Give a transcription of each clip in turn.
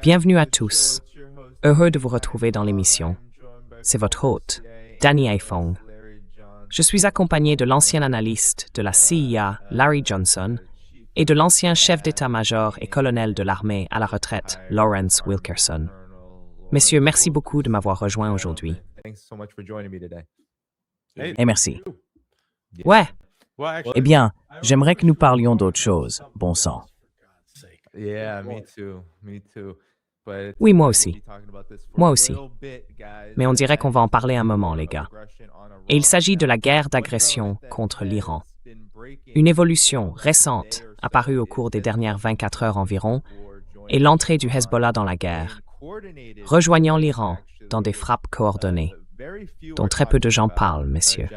Bienvenue à tous. Heureux de vous retrouver dans l'émission. C'est votre hôte, Danny Aifong. Je suis accompagné de l'ancien analyste de la CIA, Larry Johnson, et de l'ancien chef d'état-major et colonel de l'armée à la retraite, Lawrence Wilkerson. Messieurs, merci beaucoup de m'avoir rejoint aujourd'hui. Et merci. Ouais, Eh bien, j'aimerais que nous parlions d'autre chose, bon sang. oui, moi aussi. Moi aussi. Mais on dirait qu'on va en parler un moment, les gars. Et il s'agit de la guerre d'agression contre l'Iran. Une évolution récente apparue au cours des dernières 24 heures environ est l'entrée du Hezbollah dans la guerre, rejoignant l'Iran dans des frappes coordonnées, dont très peu de gens parlent, messieurs.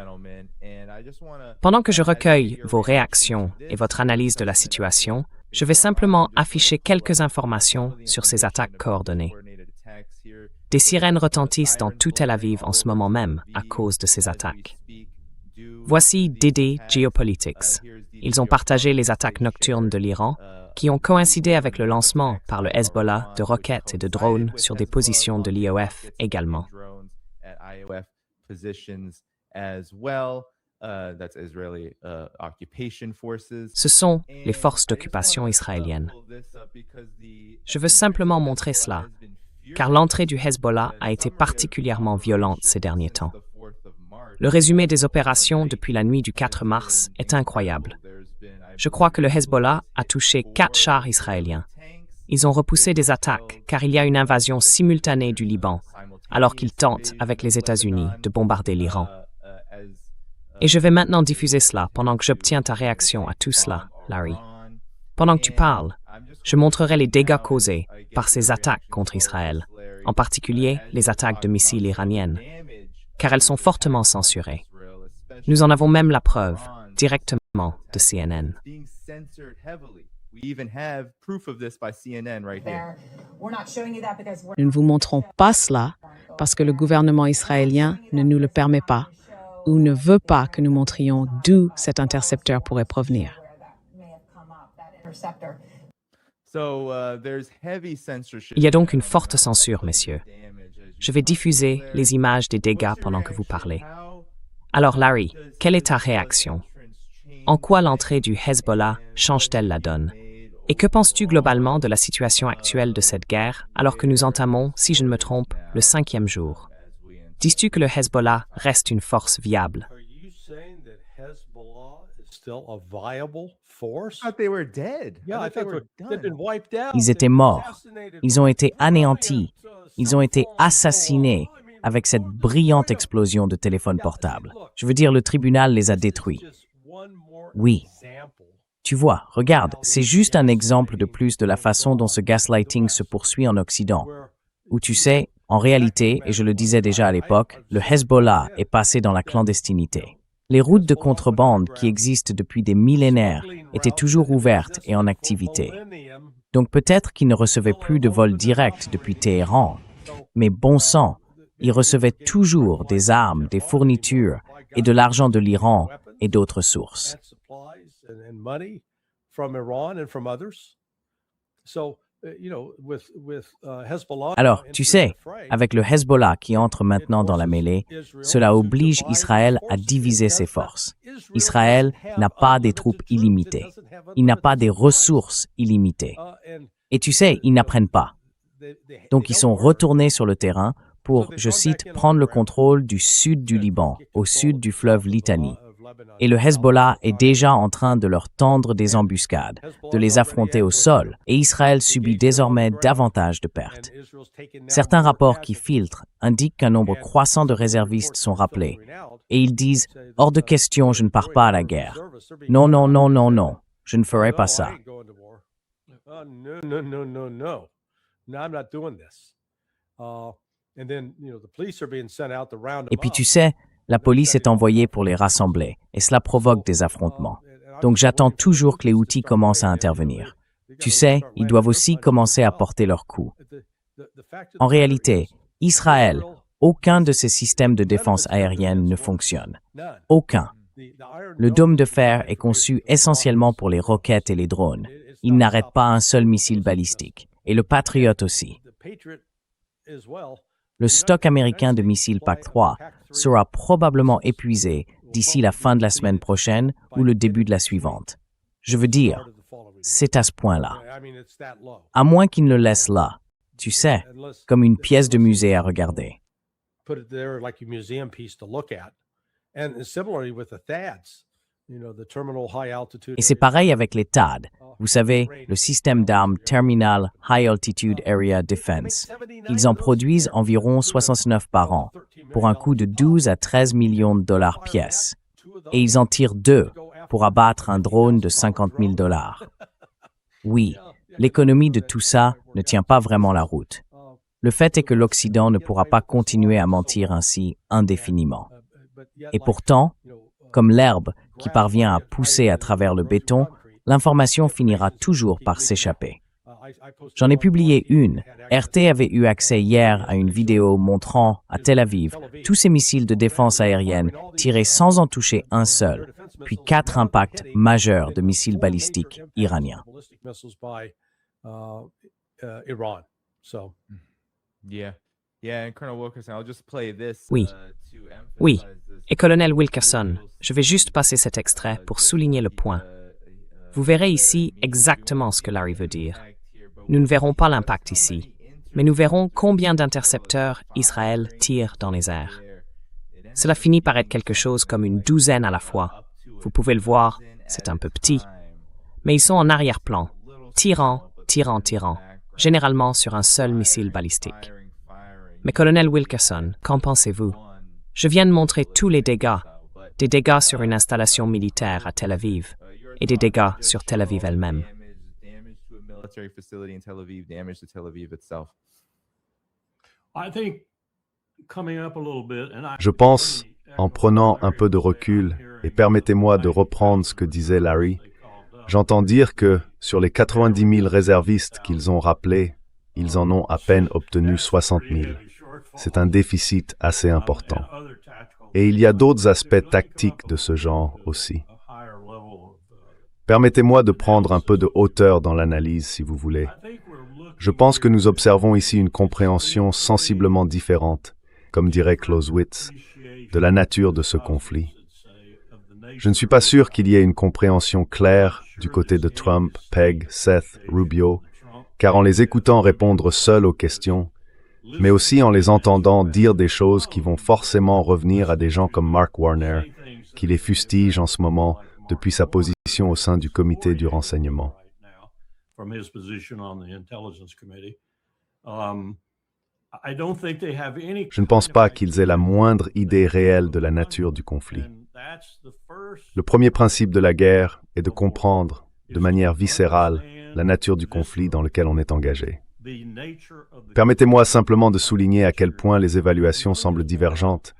Pendant que je recueille vos réactions et votre analyse de la situation, je vais simplement afficher quelques informations sur ces attaques coordonnées. Des sirènes retentissent dans tout Tel Aviv en ce moment même à cause de ces attaques. Voici DD Geopolitics. Ils ont partagé les attaques nocturnes de l'Iran, qui ont coïncidé avec le lancement par le Hezbollah de roquettes et de drones sur des positions de l'IOF également. Ce sont les forces d'occupation israéliennes. Je veux simplement montrer cela, car l'entrée du Hezbollah a été particulièrement violente ces derniers temps. Le résumé des opérations depuis la nuit du 4 mars est incroyable. Je crois que le Hezbollah a touché 4 chars israéliens. Ils ont repoussé des attaques, car il y a une invasion simultanée du Liban, alors qu'ils tentent, avec les États-Unis, de bombarder l'Iran. Et je vais maintenant diffuser cela pendant que j'obtiens ta réaction à tout cela, Larry. Pendant que tu parles, je montrerai les dégâts causés par ces attaques contre Israël, en particulier les attaques de missiles iraniennes, car elles sont fortement censurées. Nous en avons même la preuve, directement de CNN. Nous ne vous montrons pas cela parce que le gouvernement israélien ne nous le permet pas ou ne veut pas que nous montrions d'où cet intercepteur pourrait provenir. Il y a donc une forte censure, messieurs. Je vais diffuser les images des dégâts pendant que vous parlez. Alors Larry, quelle est ta réaction? En quoi l'entrée du Hezbollah change-t-elle la donne? Et que penses-tu globalement de la situation actuelle de cette guerre alors que nous entamons, si je ne me trompe, le 5e jour? Dis-tu que le Hezbollah reste une force viable? Ils étaient morts. Ils ont été anéantis. Ils ont été assassinés avec cette brillante explosion de téléphones portables. Je veux dire, le tribunal les a détruits. Oui. Tu vois, regarde, c'est juste un exemple de plus de la façon dont ce gaslighting se poursuit en Occident, où tu sais, en réalité, et je le disais déjà à l'époque, le Hezbollah est passé dans la clandestinité. Les routes de contrebande qui existent depuis des millénaires étaient toujours ouvertes et en activité. Donc peut-être qu'ils ne recevaient plus de vols directs depuis Téhéran, mais bon sang, ils recevaient toujours des armes, des fournitures et de l'argent de l'Iran et d'autres sources. Alors, tu sais, avec le Hezbollah qui entre maintenant dans la mêlée, cela oblige Israël à diviser ses forces. Israël n'a pas des troupes illimitées. Il n'a pas des ressources illimitées. Et tu sais, ils n'apprennent pas. Donc, ils sont retournés sur le terrain pour, je cite, prendre le contrôle du sud du Liban, au sud du fleuve Litani. Et le Hezbollah est déjà en train de leur tendre des embuscades, de les affronter au sol, et Israël subit désormais davantage de pertes. Certains rapports qui filtrent indiquent qu'un nombre croissant de réservistes sont rappelés, et ils disent « Hors de question, je ne pars pas à la guerre. Non, non, non, non, non, je ne ferai pas ça. » Et puis tu sais, la police est envoyée pour les rassembler, et cela provoque des affrontements. Donc j'attends toujours que les Houthis commencent à intervenir. Tu sais, ils doivent aussi commencer à porter leurs coups. En réalité, Israël, aucun de ses systèmes de défense aérienne ne fonctionne. Aucun. Le dôme de fer est conçu essentiellement pour les roquettes et les drones. Ils n'arrêtent pas un seul missile balistique. Et le Patriot aussi. Le stock américain de missiles PAC-3 sera probablement épuisé d'ici la fin de la semaine prochaine ou le début de la suivante. Je veux dire, c'est à ce point-là. À moins qu'ils ne le laissent là, tu sais, comme une pièce de musée à regarder. Et c'est pareil avec les THAAD. Vous savez, le système d'armes Terminal High Altitude Area Defense. Ils en produisent environ 69 par an, pour un coût de 12 à 13 millions de dollars pièce. Et ils en tirent 2 pour abattre un drone de 50 000 dollars. Oui, l'économie de tout ça ne tient pas vraiment la route. Le fait est que l'Occident ne pourra pas continuer à mentir ainsi indéfiniment. Et pourtant, comme l'herbe qui parvient à pousser à travers le béton, l'information finira toujours par s'échapper. J'en ai publié une. RT avait eu accès hier à une vidéo montrant, à Tel Aviv, tous ces missiles de défense aérienne tirés sans en toucher un seul, puis 4 impacts majeurs de missiles balistiques iraniens. Oui. Oui. Et colonel Wilkerson, je vais juste passer cet extrait pour souligner le point. Vous verrez ici exactement ce que Larry veut dire. Nous ne verrons pas l'impact ici, mais nous verrons combien d'intercepteurs Israël tire dans les airs. Cela finit par être quelque chose comme une douzaine à la fois. Vous pouvez le voir, c'est un peu petit. Mais ils sont en arrière-plan, tirant, généralement sur un seul missile balistique. Mais colonel Wilkerson, qu'en pensez-vous? Je viens de montrer tous les dégâts, des dégâts sur une installation militaire à Tel Aviv et des dégâts sur Tel Aviv elle-même. Je pense, en prenant un peu de recul, et permettez-moi de reprendre ce que disait Larry, j'entends dire que, sur les 90 000 réservistes qu'ils ont rappelés, ils en ont à peine obtenu 60 000. C'est un déficit assez important. Et il y a d'autres aspects tactiques de ce genre aussi. Permettez-moi de prendre un peu de hauteur dans l'analyse, si vous voulez. Je pense que nous observons ici une compréhension sensiblement différente, comme dirait Clausewitz, de la nature de ce conflit. Je ne suis pas sûr qu'il y ait une compréhension claire du côté de Trump, Pegg, Seth, Rubio, car en les écoutant répondre seuls aux questions, mais aussi en les entendant dire des choses qui vont forcément revenir à des gens comme Mark Warner, qui les fustige en ce moment depuis sa position au sein du comité du renseignement. Je ne pense pas qu'ils aient la moindre idée réelle de la nature du conflit. Le premier principe de la guerre est de comprendre, de manière viscérale, la nature du conflit dans lequel on est engagé. Permettez-moi simplement de souligner à quel point les évaluations semblent divergentes,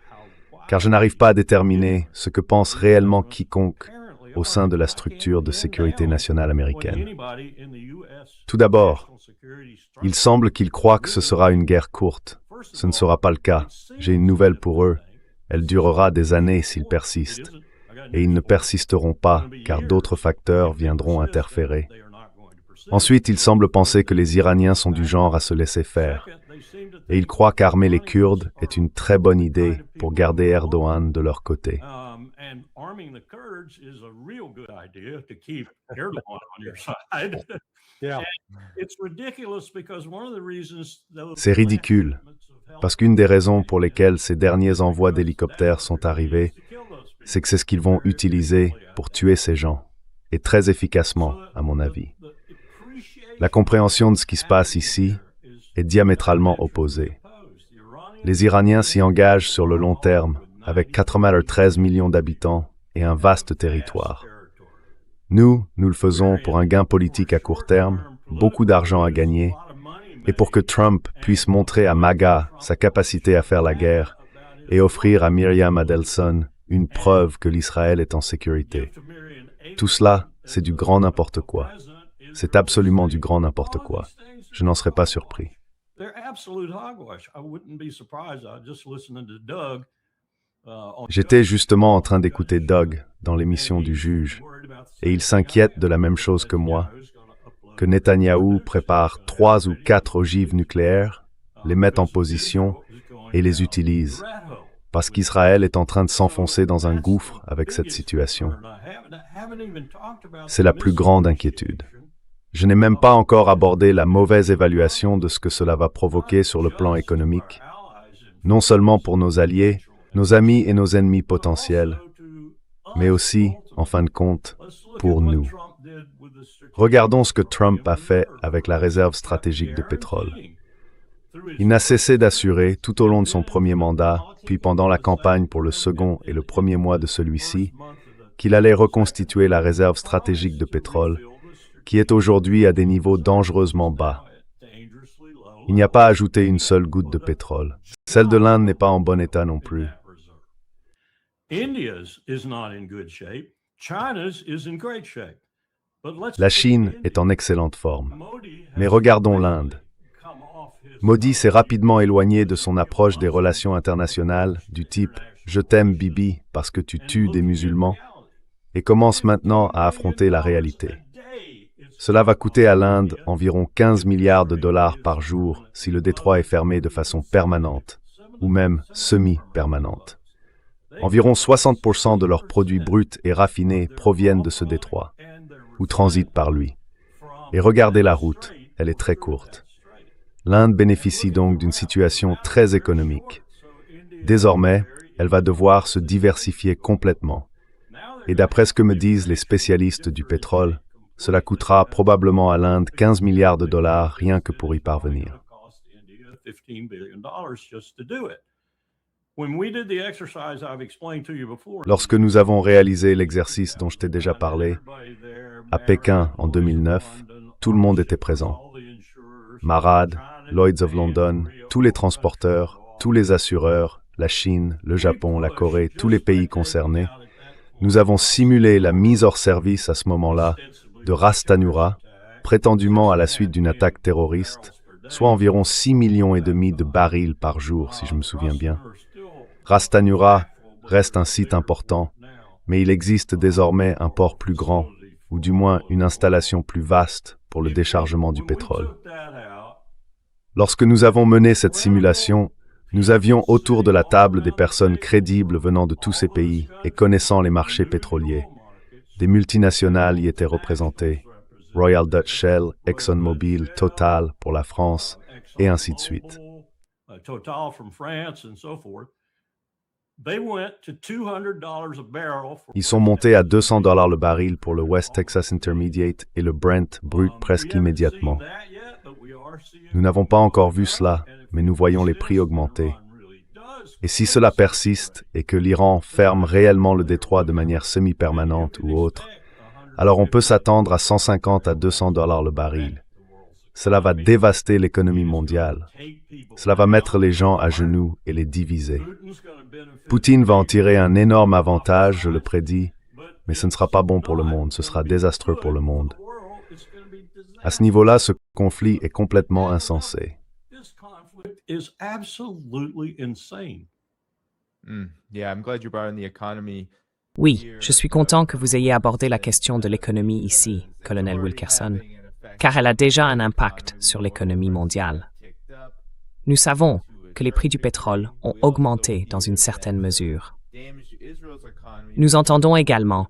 car je n'arrive pas à déterminer ce que pense réellement quiconque au sein de la structure de sécurité nationale américaine. Tout d'abord, il semble qu'ils croient que ce sera une guerre courte. Ce ne sera pas le cas. J'ai une nouvelle pour eux. Elle durera des années s'ils persistent. Et ils ne persisteront pas, car d'autres facteurs viendront interférer. Ensuite, il semble penser que les Iraniens sont du genre à se laisser faire. Et ils croient qu'armer les Kurdes est une très bonne idée pour garder Erdogan de leur côté. C'est ridicule, parce qu'une des raisons pour lesquelles ces derniers envois d'hélicoptères sont arrivés, c'est que c'est ce qu'ils vont utiliser pour tuer ces gens, et très efficacement, à mon avis. La compréhension de ce qui se passe ici est diamétralement opposée. Les Iraniens s'y engagent sur le long terme, avec 93 millions d'habitants et un vaste territoire. Nous le faisons pour un gain politique à court terme, beaucoup d'argent à gagner, et pour que Trump puisse montrer à MAGA sa capacité à faire la guerre et offrir à Myriam Adelson une preuve que l'Israël est en sécurité. Tout cela, c'est du grand n'importe quoi. C'est absolument du grand n'importe quoi. Je n'en serais pas surpris. J'étais justement en train d'écouter Doug dans l'émission du juge, et il s'inquiète de la même chose que moi. que Netanyahou prépare 3 ou 4 ogives nucléaires, les met en position et les utilise, parce qu'Israël est en train de s'enfoncer dans un gouffre avec cette situation. C'est la plus grande inquiétude. Je n'ai même pas encore abordé la mauvaise évaluation de ce que cela va provoquer sur le plan économique, non seulement pour nos alliés, nos amis et nos ennemis potentiels, mais aussi, en fin de compte, pour nous. Regardons ce que Trump a fait avec la réserve stratégique de pétrole. Il n'a cessé d'assurer tout au long de son premier mandat, puis pendant la campagne pour le second et le premier mois de celui-ci, qu'il allait reconstituer la réserve stratégique de pétrole, qui est aujourd'hui à des niveaux dangereusement bas. Il n'y a pas ajouté une seule goutte de pétrole. Celle de l'Inde n'est pas en bon état non plus. La Chine est en excellente forme. Mais regardons l'Inde. Modi s'est rapidement éloigné de son approche des relations internationales du type « Je t'aime Bibi parce que tu tues des musulmans » et commence maintenant à affronter la réalité. Cela va coûter à l'Inde environ 15 milliards de dollars par jour si le détroit est fermé de façon permanente, ou même semi-permanente. Environ 60% de leurs produits bruts et raffinés proviennent de ce détroit, ou transitent par lui. Et regardez la route, elle est très courte. L'Inde bénéficie donc d'une situation très économique. Désormais, elle va devoir se diversifier complètement. Et d'après ce que me disent les spécialistes du pétrole, cela coûtera probablement à l'Inde 15 milliards de dollars rien que pour y parvenir. Lorsque nous avons réalisé l'exercice dont je t'ai déjà parlé, à Pékin en 2009, tout le monde était présent. Marad, Lloyd's of London, tous les transporteurs, tous les assureurs, la Chine, le Japon, la Corée, tous les pays concernés. Nous avons simulé la mise hors service à ce moment-là de Ras Tanura, prétendument à la suite d'une attaque terroriste, soit environ 6,5 millions de barils par jour, si je me souviens bien. Ras Tanura reste un site important, mais il existe désormais un port plus grand, ou du moins une installation plus vaste pour le déchargement du pétrole. Lorsque nous avons mené cette simulation, nous avions autour de la table des personnes crédibles venant de tous ces pays et connaissant les marchés pétroliers. Des multinationales y étaient représentées, Royal Dutch Shell, ExxonMobil, Total pour la France, et ainsi de suite. Ils sont montés à $200 le baril pour le West Texas Intermediate et le Brent brut presque immédiatement. Nous n'avons pas encore vu cela, mais nous voyons les prix augmenter. Et si cela persiste et que l'Iran ferme réellement le détroit de manière semi-permanente ou autre, alors on peut s'attendre à 150 à $200 le baril. Cela va dévaster l'économie mondiale. Cela va mettre les gens à genoux et les diviser. Poutine va en tirer un énorme avantage, je le prédis, mais ce ne sera pas bon pour le monde, ce sera désastreux pour le monde. À ce niveau-là, ce conflit est complètement insensé. Oui, je suis content que vous ayez abordé la question de l'économie ici, colonel Wilkerson, car elle a déjà un impact sur l'économie mondiale. Nous savons que les prix du pétrole ont augmenté dans une certaine mesure. Nous entendons également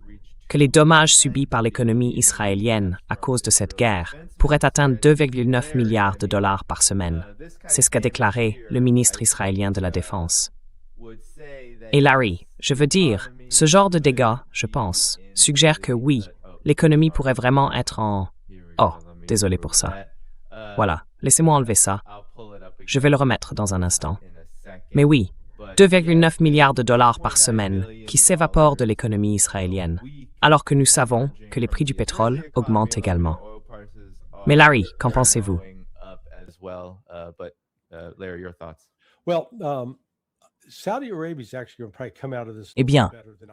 que les dommages subis par l'économie israélienne à cause de cette guerre pourraient atteindre 2,9 milliards de dollars par semaine. C'est ce qu'a déclaré le ministre israélien de la Défense. Et Larry, je veux dire, ce genre de dégâts, je pense, suggère que oui, l'économie pourrait vraiment être en... Oh, désolé pour ça. Voilà, laissez-moi enlever ça. Je vais le remettre dans un instant. Mais oui, 2,9 milliards de dollars par semaine qui s'évaporent de l'économie israélienne, alors que nous savons que les prix du pétrole augmentent également. Mais Larry, qu'en pensez-vous? Eh bien,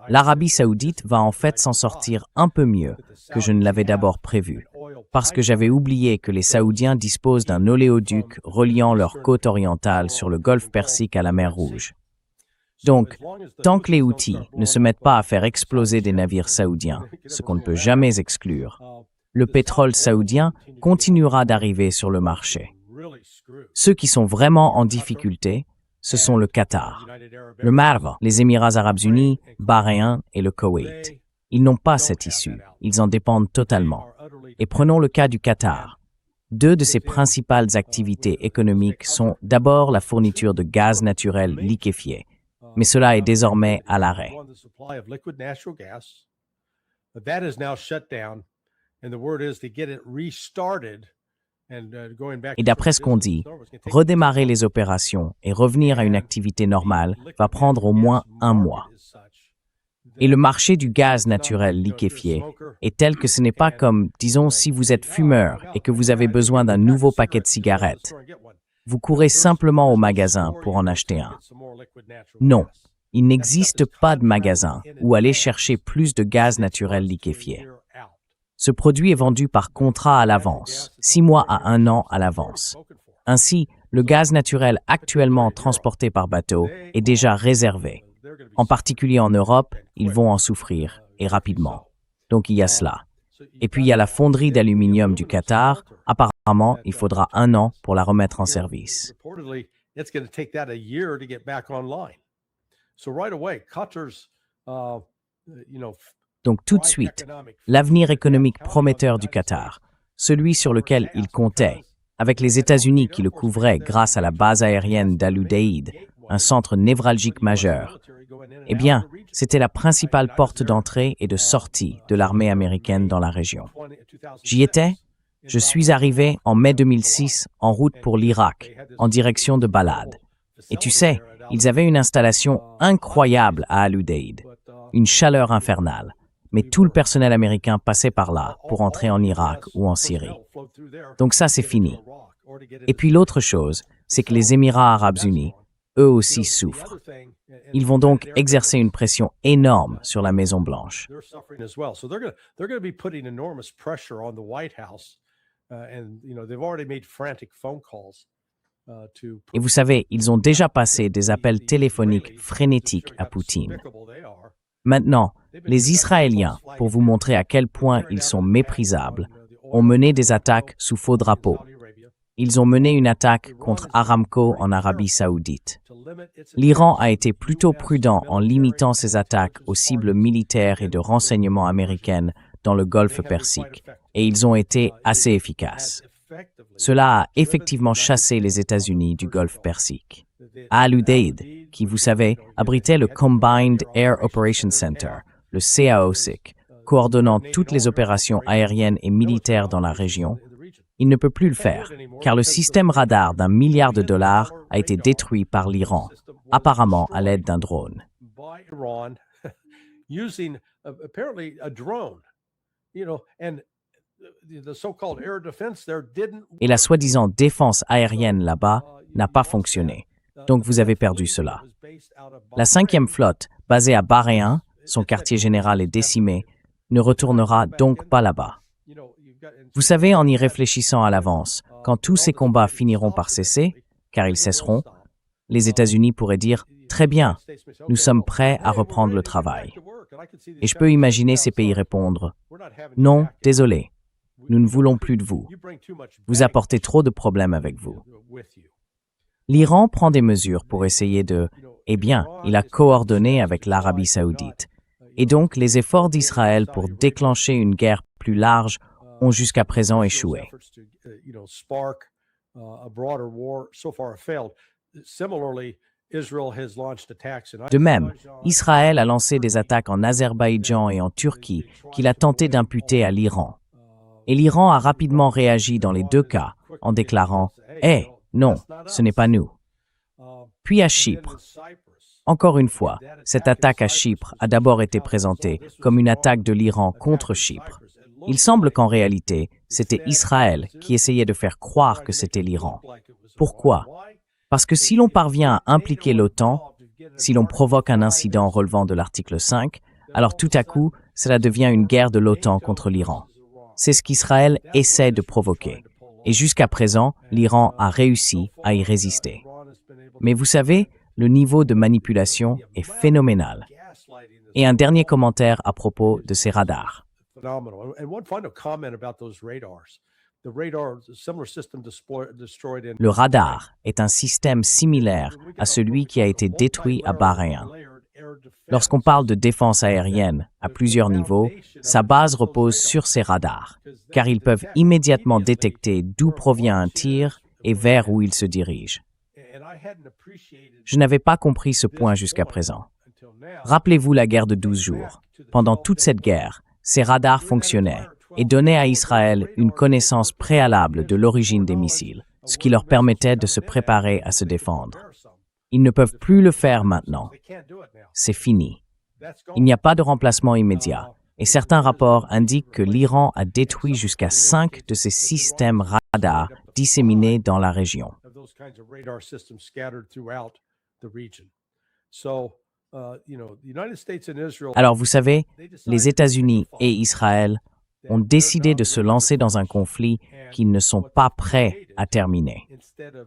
l'Arabie saoudite va en fait s'en sortir un peu mieux que je ne l'avais d'abord prévu, parce que j'avais oublié que les Saoudiens disposent d'un oléoduc reliant leur côte orientale sur le golfe Persique à la mer Rouge. Donc, tant que les Houthis ne se mettent pas à faire exploser des navires saoudiens, ce qu'on ne peut jamais exclure, le pétrole saoudien continuera d'arriver sur le marché. Ceux qui sont vraiment en difficulté, ce sont le Qatar, le Maroc, les Émirats arabes unis, Bahreïn et le Koweït. Ils n'ont pas cette issue, ils en dépendent totalement. Et prenons le cas du Qatar. Deux de ses principales activités économiques sont d'abord la fourniture de gaz naturel liquéfié, mais cela est désormais à l'arrêt. Et d'après ce qu'on dit, redémarrer les opérations et revenir à une activité normale va prendre au moins 1 mois. Et le marché du gaz naturel liquéfié est tel que ce n'est pas comme, disons, si vous êtes fumeur et que vous avez besoin d'un nouveau paquet de cigarettes. Vous courez simplement au magasin pour en acheter un. Non, il n'existe pas de magasin où aller chercher plus de gaz naturel liquéfié. Ce produit est vendu par contrat à l'avance, 6 mois à 1 an à l'avance. Ainsi, le gaz naturel actuellement transporté par bateau est déjà réservé. En particulier en Europe, ils vont en souffrir, et rapidement. Donc il y a cela. Et puis il y a la fonderie d'aluminium du Qatar. Apparemment, il faudra 1 an pour la remettre en service. Donc tout de suite, l'avenir économique prometteur du Qatar, celui sur lequel il comptait, avec les États-Unis qui le couvraient grâce à la base aérienne d'Al-Udeid, un centre névralgique majeur, eh bien, c'était la principale porte d'entrée et de sortie de l'armée américaine dans la région. J'y étais. Je suis arrivé en mai 2006 en route pour l'Irak, en direction de Balad. Et tu sais, ils avaient une installation incroyable à Al-Udeid, une chaleur infernale. Mais tout le personnel américain passait par là pour entrer en Irak ou en Syrie. Donc ça, c'est fini. Et puis l'autre chose, c'est que les Émirats arabes unis, eux aussi souffrent. Ils vont donc exercer une pression énorme sur la Maison-Blanche. Et vous savez, ils ont déjà passé des appels téléphoniques frénétiques à Poutine. Maintenant, les Israéliens, pour vous montrer à quel point ils sont méprisables, ont mené des attaques sous faux drapeau. Ils ont mené une attaque contre Aramco en Arabie saoudite. L'Iran a été plutôt prudent en limitant ses attaques aux cibles militaires et de renseignement américaines dans le Golfe Persique, et ils ont été assez efficaces. Cela a effectivement chassé les États-Unis du Golfe Persique. Al-Udeid, qui, vous savez, abritait le Combined Air Operations Center, le CAOSIC, coordonnant toutes les opérations aériennes et militaires dans la région, il ne peut plus le faire, car le système radar d'$1 milliard a été détruit par l'Iran, apparemment à l'aide d'un drone. Et la soi-disant défense aérienne là-bas n'a pas fonctionné, donc vous avez perdu cela. La 5e flotte, basée à Bahreïn, son quartier général est décimé, ne retournera donc pas là-bas. Vous savez, en y réfléchissant à l'avance, quand tous ces combats finiront par cesser, car ils cesseront, les États-Unis pourraient dire « Très bien, nous sommes prêts à reprendre le travail ». Et je peux imaginer ces pays répondre « Non, désolé, nous ne voulons plus de vous. Vous apportez trop de problèmes avec vous ». L'Iran prend des mesures pour essayer de... Eh bien, il a coordonné avec l'Arabie saoudite. Et donc, les efforts d'Israël pour déclencher une guerre plus large ont jusqu'à présent échoué. De même, Israël a lancé des attaques en Azerbaïdjan et en Turquie qu'il a tenté d'imputer à l'Iran. Et l'Iran a rapidement réagi dans les 2 cas en déclarant « Eh, non, ce n'est pas nous ». Puis à Chypre. Encore une fois, cette attaque à Chypre a d'abord été présentée comme une attaque de l'Iran contre Chypre. Il semble qu'en réalité, c'était Israël qui essayait de faire croire que c'était l'Iran. Pourquoi? Parce que si l'on parvient à impliquer l'OTAN, si l'on provoque un incident relevant de l'article 5, alors tout à coup, cela devient une guerre de l'OTAN contre l'Iran. C'est ce qu'Israël essaie de provoquer. Et jusqu'à présent, l'Iran a réussi à y résister. Mais vous savez, le niveau de manipulation est phénoménal. Et un dernier commentaire à propos de ces radars. Le radar est un système similaire à celui qui a été détruit à Bahreïn. Lorsqu'on parle de défense aérienne à plusieurs niveaux, sa base repose sur ces radars, car ils peuvent immédiatement détecter d'où provient un tir et vers où il se dirige. Je n'avais pas compris ce point jusqu'à présent. Rappelez-vous la guerre de 12 jours. Pendant toute cette guerre, ces radars fonctionnaient et donnaient à Israël une connaissance préalable de l'origine des missiles, ce qui leur permettait de se préparer à se défendre. Ils ne peuvent plus le faire maintenant. C'est fini. Il n'y a pas de remplacement immédiat, et certains rapports indiquent que l'Iran a détruit jusqu'à 5 de ces systèmes radars disséminés dans la région. Alors vous savez, les États-Unis et Israël ont décidé de se lancer dans un conflit qu'ils ne sont pas prêts à terminer.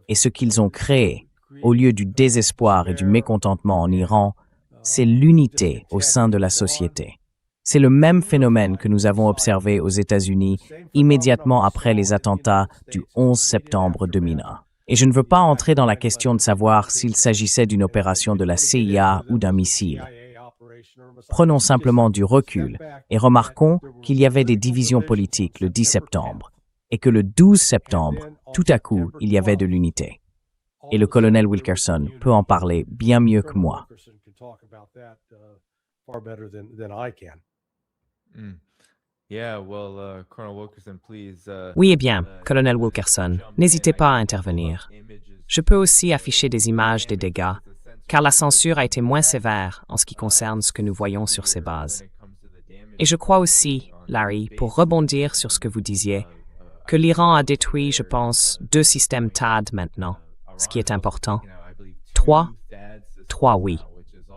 Et ce qu'ils ont créé, au lieu du désespoir et du mécontentement en Iran, c'est l'unité au sein de la société. C'est le même phénomène que nous avons observé aux États-Unis immédiatement après les attentats du 11 septembre 2001. Et je ne veux pas entrer dans la question de savoir s'il s'agissait d'une opération de la CIA ou d'un missile. Prenons simplement du recul et remarquons qu'il y avait des divisions politiques le 10 septembre et que le 12 septembre, tout à coup, il y avait de l'unité. Et le colonel Wilkerson peut en parler bien mieux que moi. Oui, eh bien, colonel Wilkerson, n'hésitez pas à intervenir. Je peux aussi afficher des images des dégâts, car la censure a été moins sévère en ce qui concerne ce que nous voyons sur ces bases. Et je crois aussi, Larry, pour rebondir sur ce que vous disiez, que l'Iran a détruit, je pense, 2 systèmes THAAD maintenant, ce qui est important. 3, oui.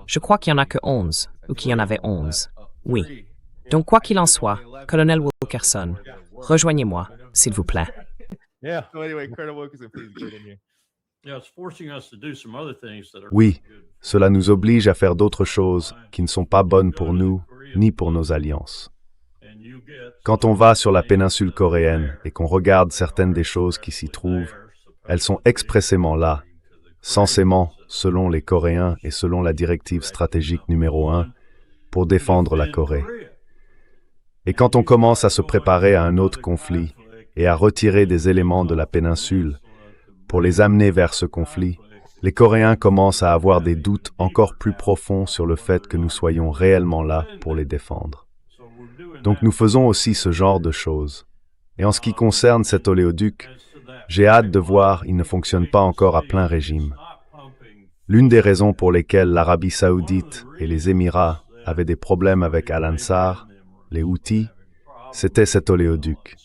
Je crois qu'il n'y en a que 11, ou qu'il y en avait 11. Oui. Donc, quoi qu'il en soit, colonel Wilkerson, rejoignez-moi, s'il vous plaît. Oui, cela nous oblige à faire d'autres choses qui ne sont pas bonnes pour nous ni pour nos alliances. Quand on va sur la péninsule coréenne et qu'on regarde certaines des choses qui s'y trouvent, elles sont expressément là, censément, selon les Coréens et selon la directive stratégique numéro 1, pour défendre la Corée. Et quand on commence à se préparer à un autre conflit et à retirer des éléments de la péninsule pour les amener vers ce conflit, les Coréens commencent à avoir des doutes encore plus profonds sur le fait que nous soyons réellement là pour les défendre. Donc nous faisons aussi ce genre de choses. Et en ce qui concerne cet oléoduc, j'ai hâte de voir, il ne fonctionne pas encore à plein régime. L'une des raisons pour lesquelles l'Arabie saoudite et les Émirats avaient des problèmes avec Al-Ansar, les Houthis, c'était cet oléoduc.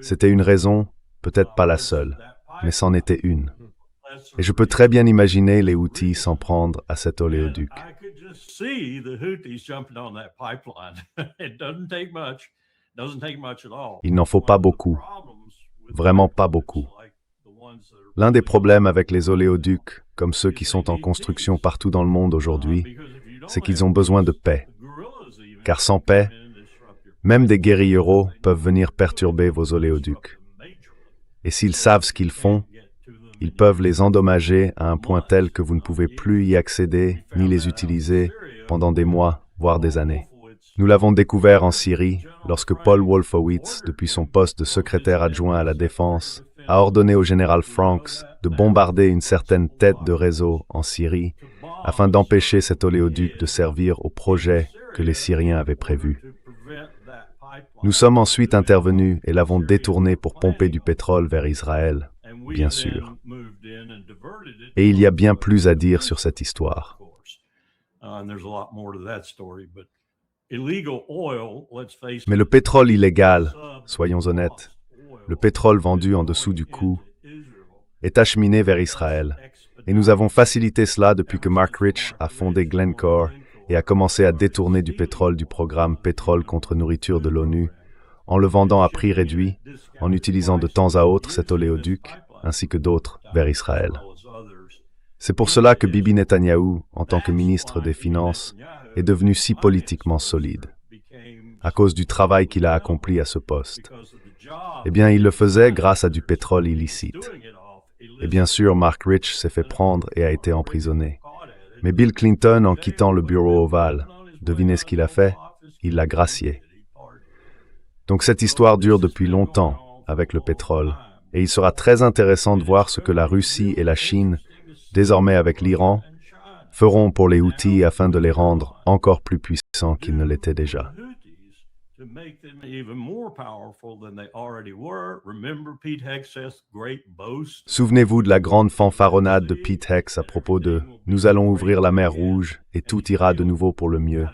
C'était une raison, peut-être pas la seule, mais c'en était une. Et je peux très bien imaginer les Houthis s'en prendre à cet oléoduc. Il n'en faut pas beaucoup, vraiment pas beaucoup. L'un des problèmes avec les oléoducs, comme ceux qui sont en construction partout dans le monde aujourd'hui, c'est qu'ils ont besoin de paix. Car sans paix, même des guérilleros peuvent venir perturber vos oléoducs. Et s'ils savent ce qu'ils font, ils peuvent les endommager à un point tel que vous ne pouvez plus y accéder ni les utiliser pendant des mois, voire des années. Nous l'avons découvert en Syrie, lorsque Paul Wolfowitz, depuis son poste de secrétaire adjoint à la Défense, a ordonné au général Franks de bombarder une certaine tête de réseau en Syrie afin d'empêcher cet oléoduc de servir au projet que les Syriens avaient prévu. Nous sommes ensuite intervenus et l'avons détourné pour pomper du pétrole vers Israël, bien sûr. Et il y a bien plus à dire sur cette histoire. Mais le pétrole illégal, soyons honnêtes, le pétrole vendu en dessous du coût, est acheminé vers Israël. Et nous avons facilité cela depuis que Mark Rich a fondé Glencore et a commencé à détourner du pétrole du programme Pétrole contre nourriture de l'ONU, en le vendant à prix réduit, en utilisant de temps à autre cet oléoduc, ainsi que d'autres, vers Israël. C'est pour cela que Bibi Netanyahou, en tant que ministre des Finances, est devenu si politiquement solide. à cause du travail qu'il a accompli à ce poste. Eh bien, il le faisait grâce à du pétrole illicite. Et bien sûr, Marc Rich s'est fait prendre et a été emprisonné. Mais Bill Clinton, en quittant le bureau ovale, devinez ce qu'il a fait? Il l'a gracié. Donc cette histoire dure depuis longtemps avec le pétrole. Et il sera très intéressant de voir ce que la Russie et la Chine, désormais avec l'Iran, feront pour les Houthis afin de les rendre encore plus puissants qu'ils ne l'étaient déjà. Souvenez-vous de la grande fanfaronnade de Pete Hex à propos de « Nous allons ouvrir la mer Rouge et tout ira de nouveau pour le mieux ».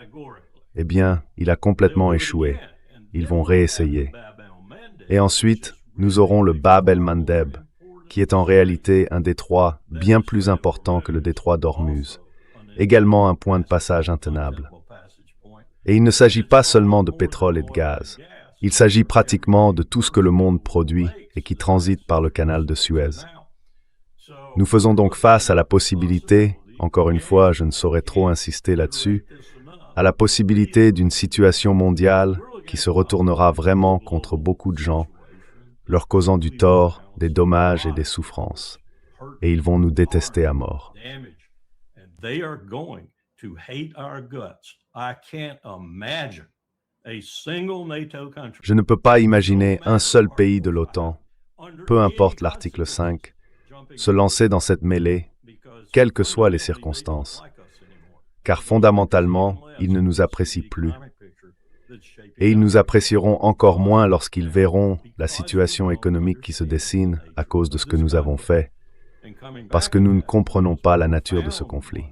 Eh bien, il a complètement échoué. Ils vont réessayer. Et ensuite, nous aurons le Bab el-Mandeb, qui est en réalité un détroit bien plus important que le détroit d'Ormuz, également un point de passage intenable. Et il ne s'agit pas seulement de pétrole et de gaz. Il s'agit pratiquement de tout ce que le monde produit et qui transite par le canal de Suez. Nous faisons donc face à la possibilité, encore une fois, je ne saurais trop insister là-dessus, à la possibilité d'une situation mondiale qui se retournera vraiment contre beaucoup de gens, leur causant du tort, des dommages et des souffrances. Et ils vont nous détester à mort. Je ne peux pas imaginer un seul pays de l'OTAN, peu importe l'article 5, se lancer dans cette mêlée, quelles que soient les circonstances. Car fondamentalement, ils ne nous apprécient plus. Et ils nous apprécieront encore moins lorsqu'ils verront la situation économique qui se dessine à cause de ce que nous avons fait, parce que nous ne comprenons pas la nature de ce conflit.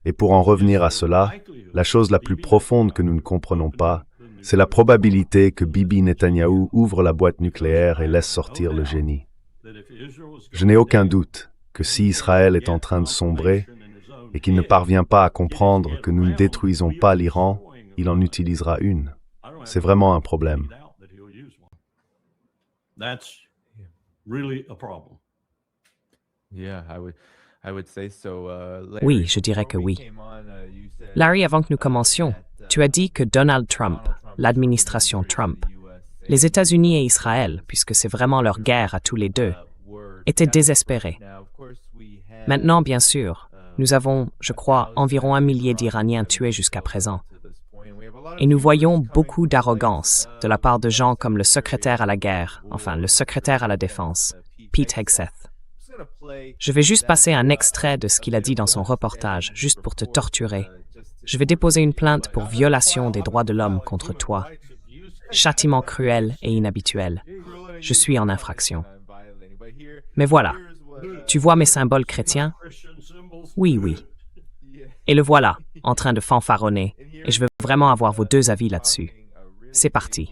Et pour en revenir à cela, la chose la plus profonde que nous ne comprenons pas, c'est la probabilité que Bibi Netanyahou ouvre la boîte nucléaire et laisse sortir le génie. Je n'ai aucun doute que si Israël est en train de sombrer et qu'il ne parvient pas à comprendre que nous ne détruisons pas l'Iran, il en utilisera une. C'est vraiment un problème. Oui, je dirais que oui. Larry, avant que nous commencions, tu as dit que Donald Trump, l'administration Trump, les États-Unis et Israël, puisque c'est vraiment leur guerre à tous les deux, étaient désespérés. Maintenant, bien sûr, nous avons, je crois, environ 1 millier d'Iraniens tués jusqu'à présent. Et nous voyons beaucoup d'arrogance de la part de gens comme le secrétaire à la guerre, enfin le secrétaire à la défense, Pete Hegseth. Je vais juste passer un extrait de ce qu'il a dit dans son reportage, juste pour te torturer. Je vais déposer une plainte pour violation des droits de l'homme contre toi. Châtiment cruel et inhabituel. Je suis en infraction. Mais voilà. Tu vois mes symboles chrétiens? Oui, oui. Et le voilà, en train de fanfaronner, et je veux vraiment avoir vos deux avis là-dessus. C'est parti.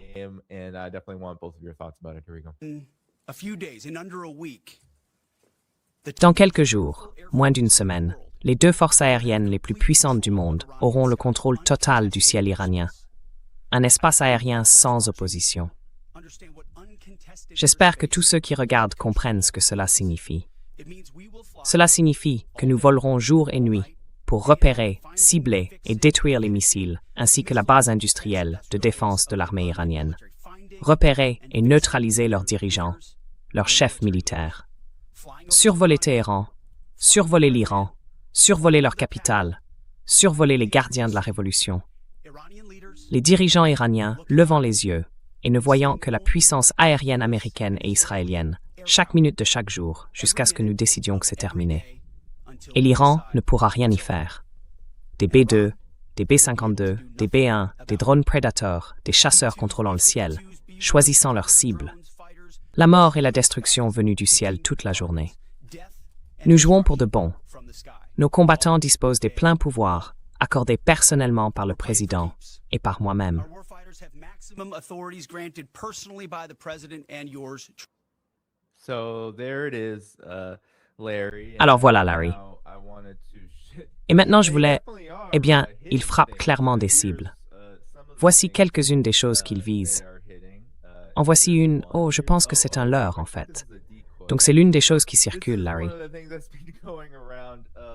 Dans quelques jours, moins d'une semaine, les deux forces aériennes les plus puissantes du monde auront le contrôle total du ciel iranien. Un espace aérien sans opposition. J'espère que tous ceux qui regardent comprennent ce que cela signifie. Cela signifie que nous volerons jour et nuit pour repérer, cibler et détruire les missiles, ainsi que la base industrielle de défense de l'armée iranienne. Repérer et neutraliser leurs dirigeants, leurs chefs militaires. Survoler Téhéran, survoler l'Iran, survoler leur capitale, survoler les gardiens de la révolution. Les dirigeants iraniens levant les yeux et ne voyant que la puissance aérienne américaine et israélienne, chaque minute de chaque jour, jusqu'à ce que nous décidions que c'est terminé. Et l'Iran ne pourra rien y faire. Des B-2, des B-52, des B-1, des drones Predator, des chasseurs contrôlant le ciel, choisissant leurs cibles. La mort et la destruction venues du ciel toute la journée. Nous jouons pour de bon. Nos combattants disposent des pleins pouvoirs accordés personnellement par le président et par moi-même. Alors voilà, Larry. Et maintenant, je voulais... Eh bien, il frappe clairement des cibles. Voici quelques-unes des choses qu'il vise. En voici une... Oh, je pense que c'est un leurre, en fait. Donc c'est l'une des choses qui circule, Larry.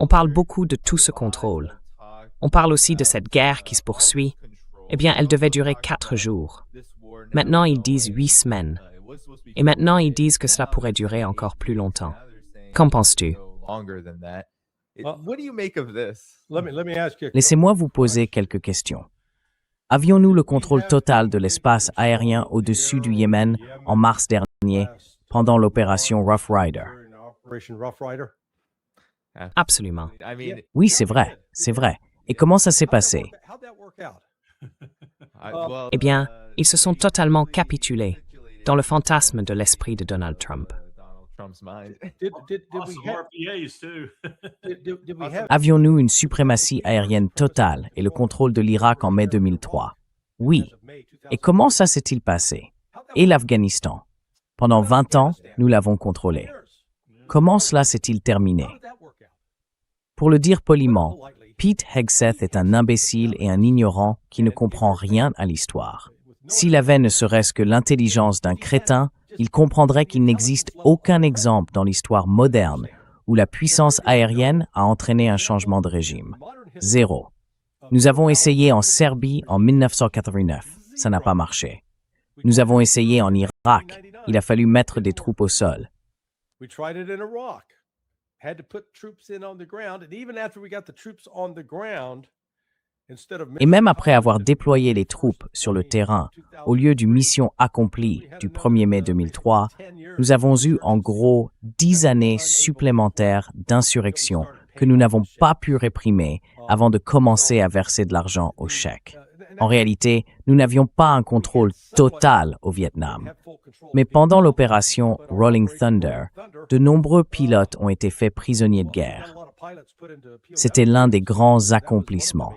On parle beaucoup de tout ce contrôle. On parle aussi de cette guerre qui se poursuit. Eh bien, elle devait durer 4 jours. Maintenant, ils disent 8 semaines. Et maintenant, ils disent que cela pourrait durer encore plus longtemps. Qu'en penses-tu? Laissez-moi vous poser quelques questions. Avions-nous le contrôle total de l'espace aérien au-dessus du Yémen en mars dernier pendant l'opération Rough Rider? Absolument. Oui, c'est vrai, c'est vrai. Et comment ça s'est passé? Eh bien, ils se sont totalement capitulés dans le fantasme de l'esprit de Donald Trump. Avions-nous une suprématie aérienne totale et le contrôle de l'Irak en mai 2003? Oui. Et comment ça s'est-il passé? Et l'Afghanistan? Pendant 20 ans, nous l'avons contrôlé. Comment cela s'est-il terminé? Pour le dire poliment, Pete Hegseth est un imbécile et un ignorant qui ne comprend rien à l'histoire. S'il avait ne serait-ce que l'intelligence d'un crétin, il comprendrait qu'il n'existe aucun exemple dans l'histoire moderne où la puissance aérienne a entraîné un changement de régime. Zéro. Nous avons essayé en Serbie en 1989. Ça n'a pas marché. Nous avons essayé en Irak. Il a fallu mettre des troupes au sol. Et même après avoir déployé les troupes sur le terrain, au lieu du mission accomplie du 1er mai 2003, nous avons eu en gros 10 années supplémentaires d'insurrection que nous n'avons pas pu réprimer avant de commencer à verser de l'argent aux chèques. En réalité, nous n'avions pas un contrôle total au Vietnam. Mais pendant l'opération Rolling Thunder, de nombreux pilotes ont été faits prisonniers de guerre. C'était l'un des grands accomplissements.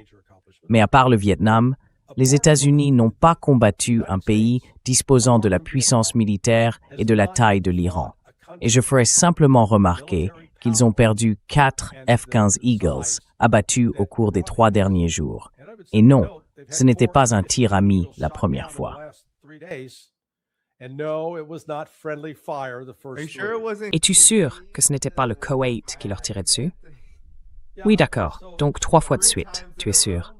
Mais à part le Vietnam, les États-Unis n'ont pas combattu un pays disposant de la puissance militaire et de la taille de l'Iran. Et je ferai simplement remarquer qu'ils ont perdu 4 F-15 Eagles abattus au cours des 3 derniers jours. Et non, ce n'était pas un tir ami la première fois. Es-tu sûr que ce n'était pas le Koweït qui leur tirait dessus? Oui, d'accord. Donc 3 fois de suite, tu es sûr?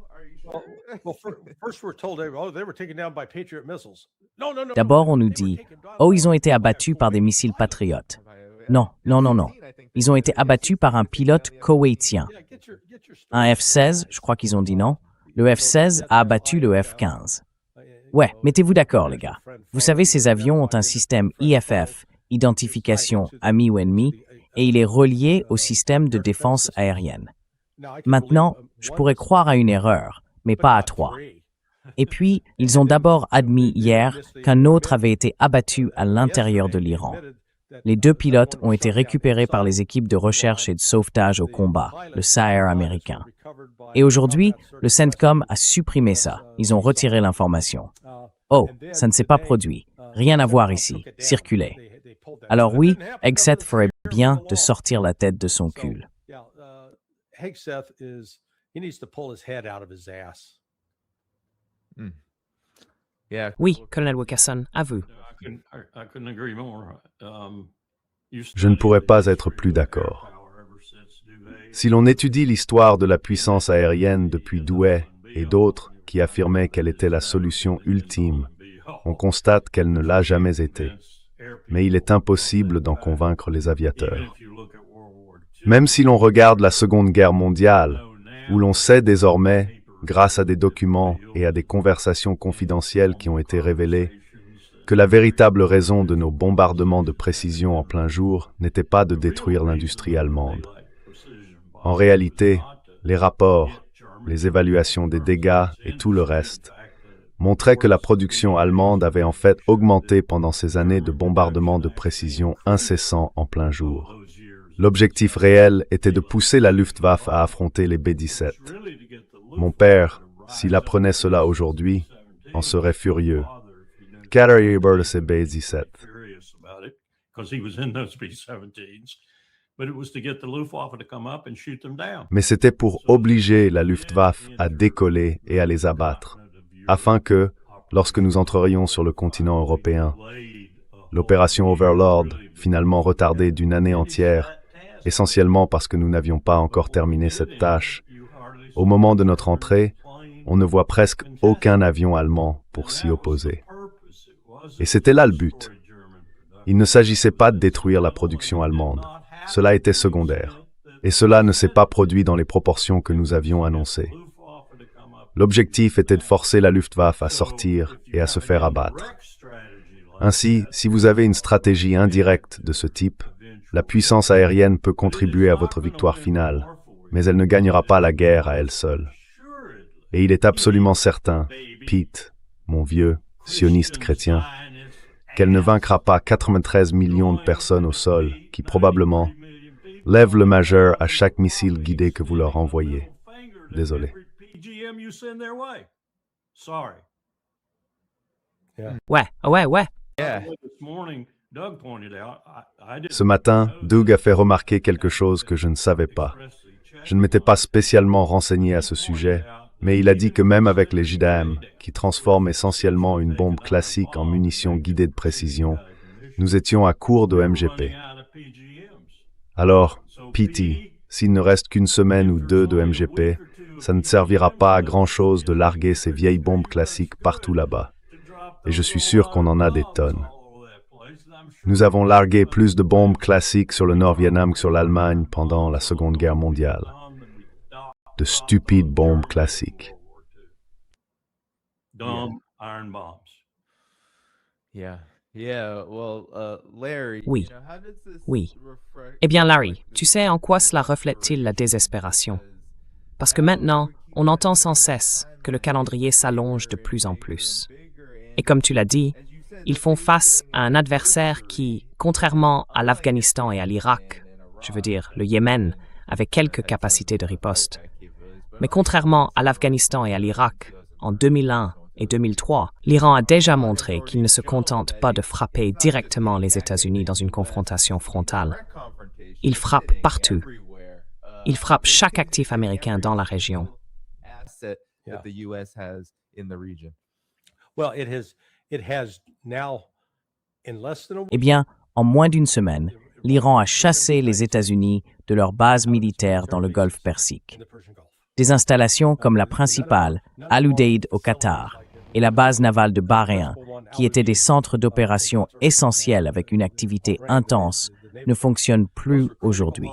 D'abord, on nous dit « Oh, ils ont été abattus par des missiles patriotes. » Non, non, non, non. Ils ont été abattus par un pilote koweïtien. Un F-16, je crois qu'ils ont dit non. Le F-16 a abattu le F-15. Ouais, mettez-vous d'accord, les gars. Vous savez, ces avions ont un système IFF, identification ami ou ennemi, et il est relié au système de défense aérienne. Maintenant, je pourrais croire à une erreur, mais pas à 3. Et puis, ils ont d'abord admis hier qu'un autre avait été abattu à l'intérieur de l'Iran. Les 2 pilotes ont été récupérés par les équipes de recherche et de sauvetage au combat, le SAER américain. Et aujourd'hui, le CENTCOM a supprimé ça. Ils ont retiré l'information. Oh, ça ne s'est pas produit. Rien à voir ici. Circulez. Alors oui, Hegseth ferait bien de sortir la tête de son cul. Oui, colonel Wilkerson, à vous. Je ne pourrais pas être plus d'accord. Si l'on étudie l'histoire de la puissance aérienne depuis Douai et d'autres qui affirmaient qu'elle était la solution ultime, on constate qu'elle ne l'a jamais été. Mais il est impossible d'en convaincre les aviateurs. Même si l'on regarde la Seconde Guerre mondiale, où l'on sait désormais, grâce à des documents et à des conversations confidentielles qui ont été révélées, que la véritable raison de nos bombardements de précision en plein jour n'était pas de détruire l'industrie allemande. En réalité, les rapports, les évaluations des dégâts et tout le reste montraient que la production allemande avait en fait augmenté pendant ces années de bombardements de précision incessants en plein jour. L'objectif réel était de pousser la Luftwaffe à affronter les B-17. Mon père, s'il apprenait cela aujourd'hui, en serait furieux. Carrier de ces B-17. Mais c'était pour obliger la Luftwaffe à décoller et à les abattre, afin que, lorsque nous entrerions sur le continent européen, l'opération Overlord, finalement retardée d'une année entière, essentiellement parce que nous n'avions pas encore terminé cette tâche, au moment de notre entrée, on ne voit presque aucun avion allemand pour s'y opposer. Et c'était là le but. Il ne s'agissait pas de détruire la production allemande. Cela était secondaire. Et cela ne s'est pas produit dans les proportions que nous avions annoncées. L'objectif était de forcer la Luftwaffe à sortir et à se faire abattre. Ainsi, si vous avez une stratégie indirecte de ce type, la puissance aérienne peut contribuer à votre victoire finale, mais elle ne gagnera pas la guerre à elle seule. Et il est absolument certain, Pete, mon vieux sioniste chrétien, qu'elle ne vaincra pas 93 millions de personnes au sol qui probablement lèvent le majeur à chaque missile guidé que vous leur envoyez. Désolé. Ouais. Ce matin, Doug a fait remarquer quelque chose que je ne savais pas. Je ne m'étais pas spécialement renseigné à ce sujet, mais il a dit que même avec les JDAM, qui transforment essentiellement une bombe classique en munitions guidées de précision, nous étions à court de MGP. Alors, PT, s'il ne reste qu'une semaine ou deux de MGP, ça ne servira pas à grand-chose de larguer ces vieilles bombes classiques partout là-bas. Et je suis sûr qu'on en a des tonnes. Nous avons largué plus de bombes classiques sur le Nord-Vietnam que sur l'Allemagne pendant la Seconde Guerre mondiale. De stupides bombes classiques. Oui. Eh bien, Larry, tu sais en quoi cela reflète-t-il la désespération? Parce que maintenant, on entend sans cesse que le calendrier s'allonge de plus en plus. Et comme tu l'as dit, ils font face à un adversaire qui, contrairement à l'Afghanistan et à l'Irak, je veux dire le Yémen, avait quelques capacités de riposte. Mais contrairement à l'Afghanistan et à l'Irak, en 2001 et 2003, l'Iran a déjà montré qu'il ne se contente pas de frapper directement les États-Unis dans une confrontation frontale. Il frappe partout. Il frappe chaque actif américain dans la région. Eh bien, en moins d'une semaine, l'Iran a chassé les États-Unis de leurs bases militaires dans le Golfe Persique. Des installations comme la principale, Al-Udeid au Qatar, et la base navale de Bahreïn, qui étaient des centres d'opération essentiels avec une activité intense, ne fonctionnent plus aujourd'hui.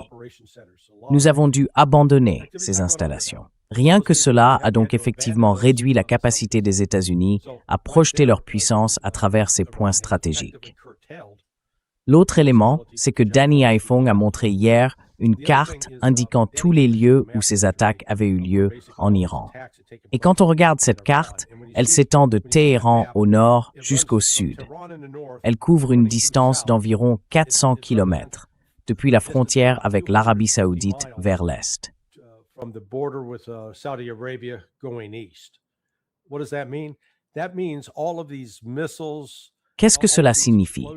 Nous avons dû abandonner ces installations. Rien que cela a donc effectivement réduit la capacité des États-Unis à projeter leur puissance à travers ces points stratégiques. L'autre élément, c'est que Danny Haiphong a montré hier une carte indiquant tous les lieux où ces attaques avaient eu lieu en Iran. Et quand on regarde cette carte, elle s'étend de Téhéran au nord jusqu'au sud. Elle couvre une distance d'environ 400 km, depuis la frontière avec l'Arabie saoudite vers l'est. Qu'est-ce que cela signifie?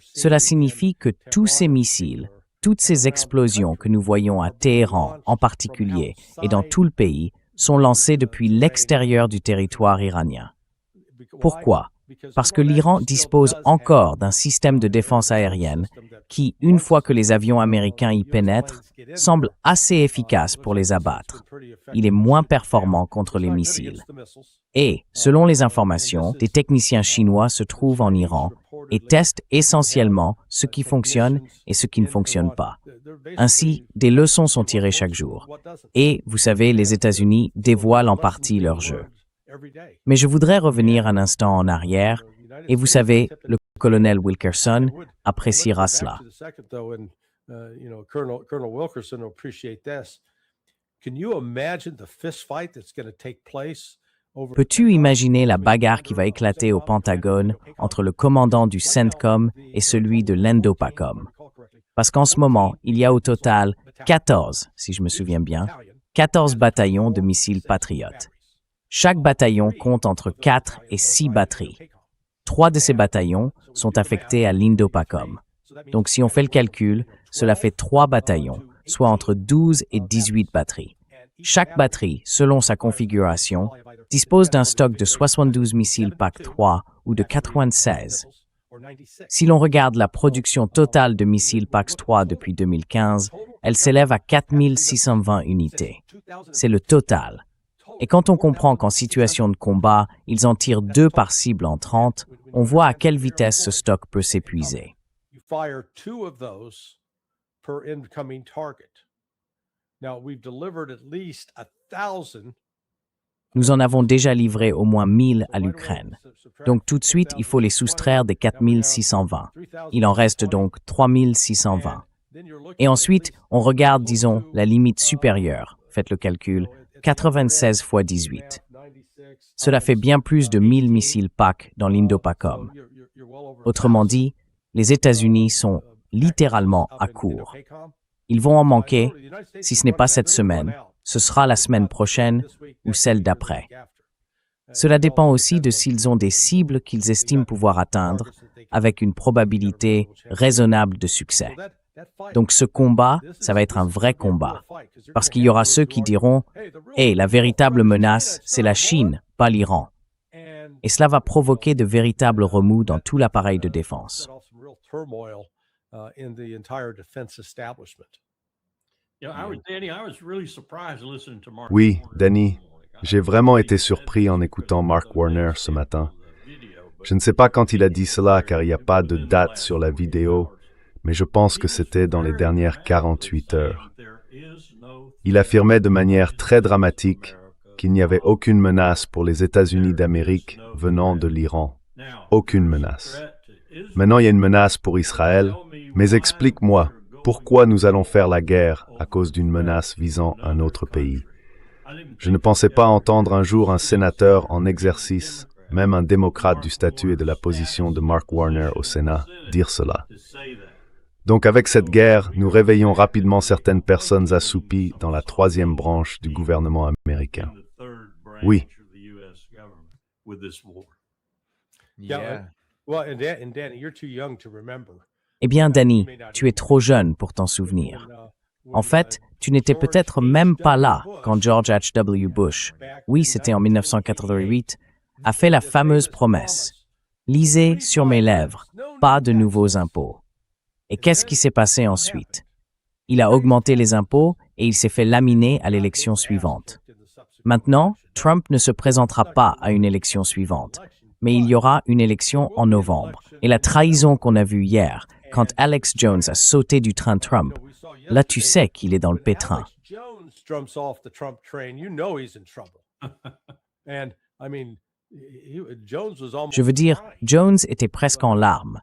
Cela signifie que tous ces missiles, toutes ces explosions que nous voyons à Téhéran en particulier et dans tout le pays sont lancées depuis l'extérieur du territoire iranien. Pourquoi? Parce que l'Iran dispose encore d'un système de défense aérienne qui, une fois que les avions américains y pénètrent, semble assez efficace pour les abattre. Il est moins performant contre les missiles. Et, selon les informations, des techniciens chinois se trouvent en Iran et testent essentiellement ce qui fonctionne et ce qui ne fonctionne pas. Ainsi, des leçons sont tirées chaque jour. Et, vous savez, les États-Unis dévoilent en partie leur jeu. Mais je voudrais revenir un instant en arrière, et vous savez, le colonel Wilkerson appréciera cela. Peux-tu imaginer la bagarre qui va éclater au Pentagone entre le commandant du CENTCOM et celui de l'ENDOPACOM? Parce qu'en ce moment, il y a au total 14, si je me souviens bien, 14 bataillons de missiles Patriot. Chaque bataillon compte entre 4 et 6 batteries. 3 de ces bataillons sont affectés à l'INDOPACOM. Donc si on fait le calcul, cela fait 3 bataillons, soit entre 12 et 18 batteries. Chaque batterie, selon sa configuration, dispose d'un stock de 72 missiles PAC-3 ou de 96. Si l'on regarde la production totale de missiles PAC-3 depuis 2015, elle s'élève à 4620 unités. C'est le total. Et quand on comprend qu'en situation de combat, ils en tirent 2 par cible en 30, on voit à quelle vitesse ce stock peut s'épuiser. Nous en avons déjà livré au moins 1000 à l'Ukraine. Donc tout de suite, il faut les soustraire des 4620. Il en reste donc 3620. Et ensuite, on regarde, disons, la limite supérieure. Faites le calcul, 96 fois 18. Cela fait bien plus de 1000 missiles PAC dans l'Indo-PACOM. Autrement dit, les États-Unis sont littéralement à court. Ils vont en manquer, si ce n'est pas cette semaine, ce sera la semaine prochaine ou celle d'après. Cela dépend aussi de s'ils ont des cibles qu'ils estiment pouvoir atteindre avec une probabilité raisonnable de succès. Donc ce combat, ça va être un vrai combat. Parce qu'il y aura ceux qui diront « Hey, la véritable menace, c'est la Chine, pas l'Iran. » Et cela va provoquer de véritables remous dans tout l'appareil de défense. Oui, Danny, j'ai vraiment été surpris en écoutant Mark Warner ce matin. Je ne sais pas quand il a dit cela car il n'y a pas de date sur la vidéo, mais je pense que c'était dans les dernières 48 heures. Il affirmait de manière très dramatique qu'il n'y avait aucune menace pour les États-Unis d'Amérique venant de l'Iran. Aucune menace. Maintenant, il y a une menace pour Israël, mais explique-moi, pourquoi nous allons faire la guerre à cause d'une menace visant un autre pays? Je ne pensais pas entendre un jour un sénateur en exercice, même un démocrate du statut et de la position de Mark Warner au Sénat, dire cela. Donc avec cette guerre, nous réveillons rapidement certaines personnes assoupies dans la 3e branche du gouvernement américain. Oui. Eh bien, Danny, tu es trop jeune pour t'en souvenir. En fait, tu n'étais peut-être même pas là quand George H.W. Bush, oui, c'était en 1988, a fait la fameuse promesse « Lisez sur mes lèvres, pas de nouveaux impôts ». Et qu'est-ce qui s'est passé ensuite? Il a augmenté les impôts et il s'est fait laminer à l'élection suivante. Maintenant, Trump ne se présentera pas à une élection suivante, mais il y aura une élection en novembre. Et la trahison qu'on a vue hier, quand Alex Jones a sauté du train Trump, là tu sais qu'il est dans le pétrin. Je veux dire, Jones était presque en larmes,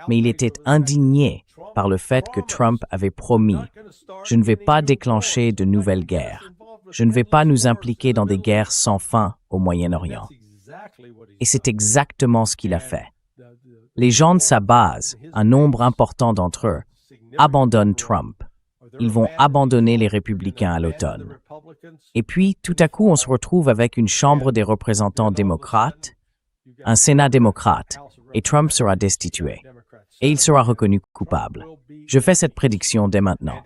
mais il était indigné par le fait que Trump avait promis « Je ne vais pas déclencher de nouvelles guerres. Je ne vais pas nous impliquer dans des guerres sans fin au Moyen-Orient. » Et c'est exactement ce qu'il a fait. Les gens de sa base, un nombre important d'entre eux, abandonnent Trump. Ils vont abandonner les républicains à l'automne. Et puis, tout à coup, on se retrouve avec une Chambre des représentants démocrates, un Sénat démocrate, et Trump sera destitué. Et il sera reconnu coupable. Je fais cette prédiction dès maintenant.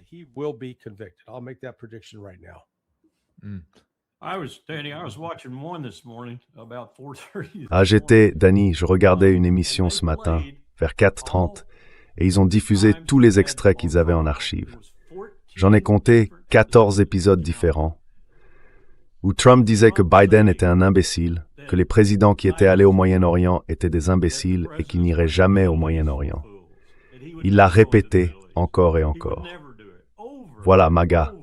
J'étais, Danny, je regardais une émission ce matin, vers 4h30, et ils ont diffusé tous les extraits qu'ils avaient en archive. J'en ai compté 14 épisodes différents, où Trump disait que Biden était un imbécile, que les présidents qui étaient allés au Moyen-Orient étaient des imbéciles et qu'ils n'iraient jamais au Moyen-Orient. Il l'a répété encore et encore. Voilà, MAGA,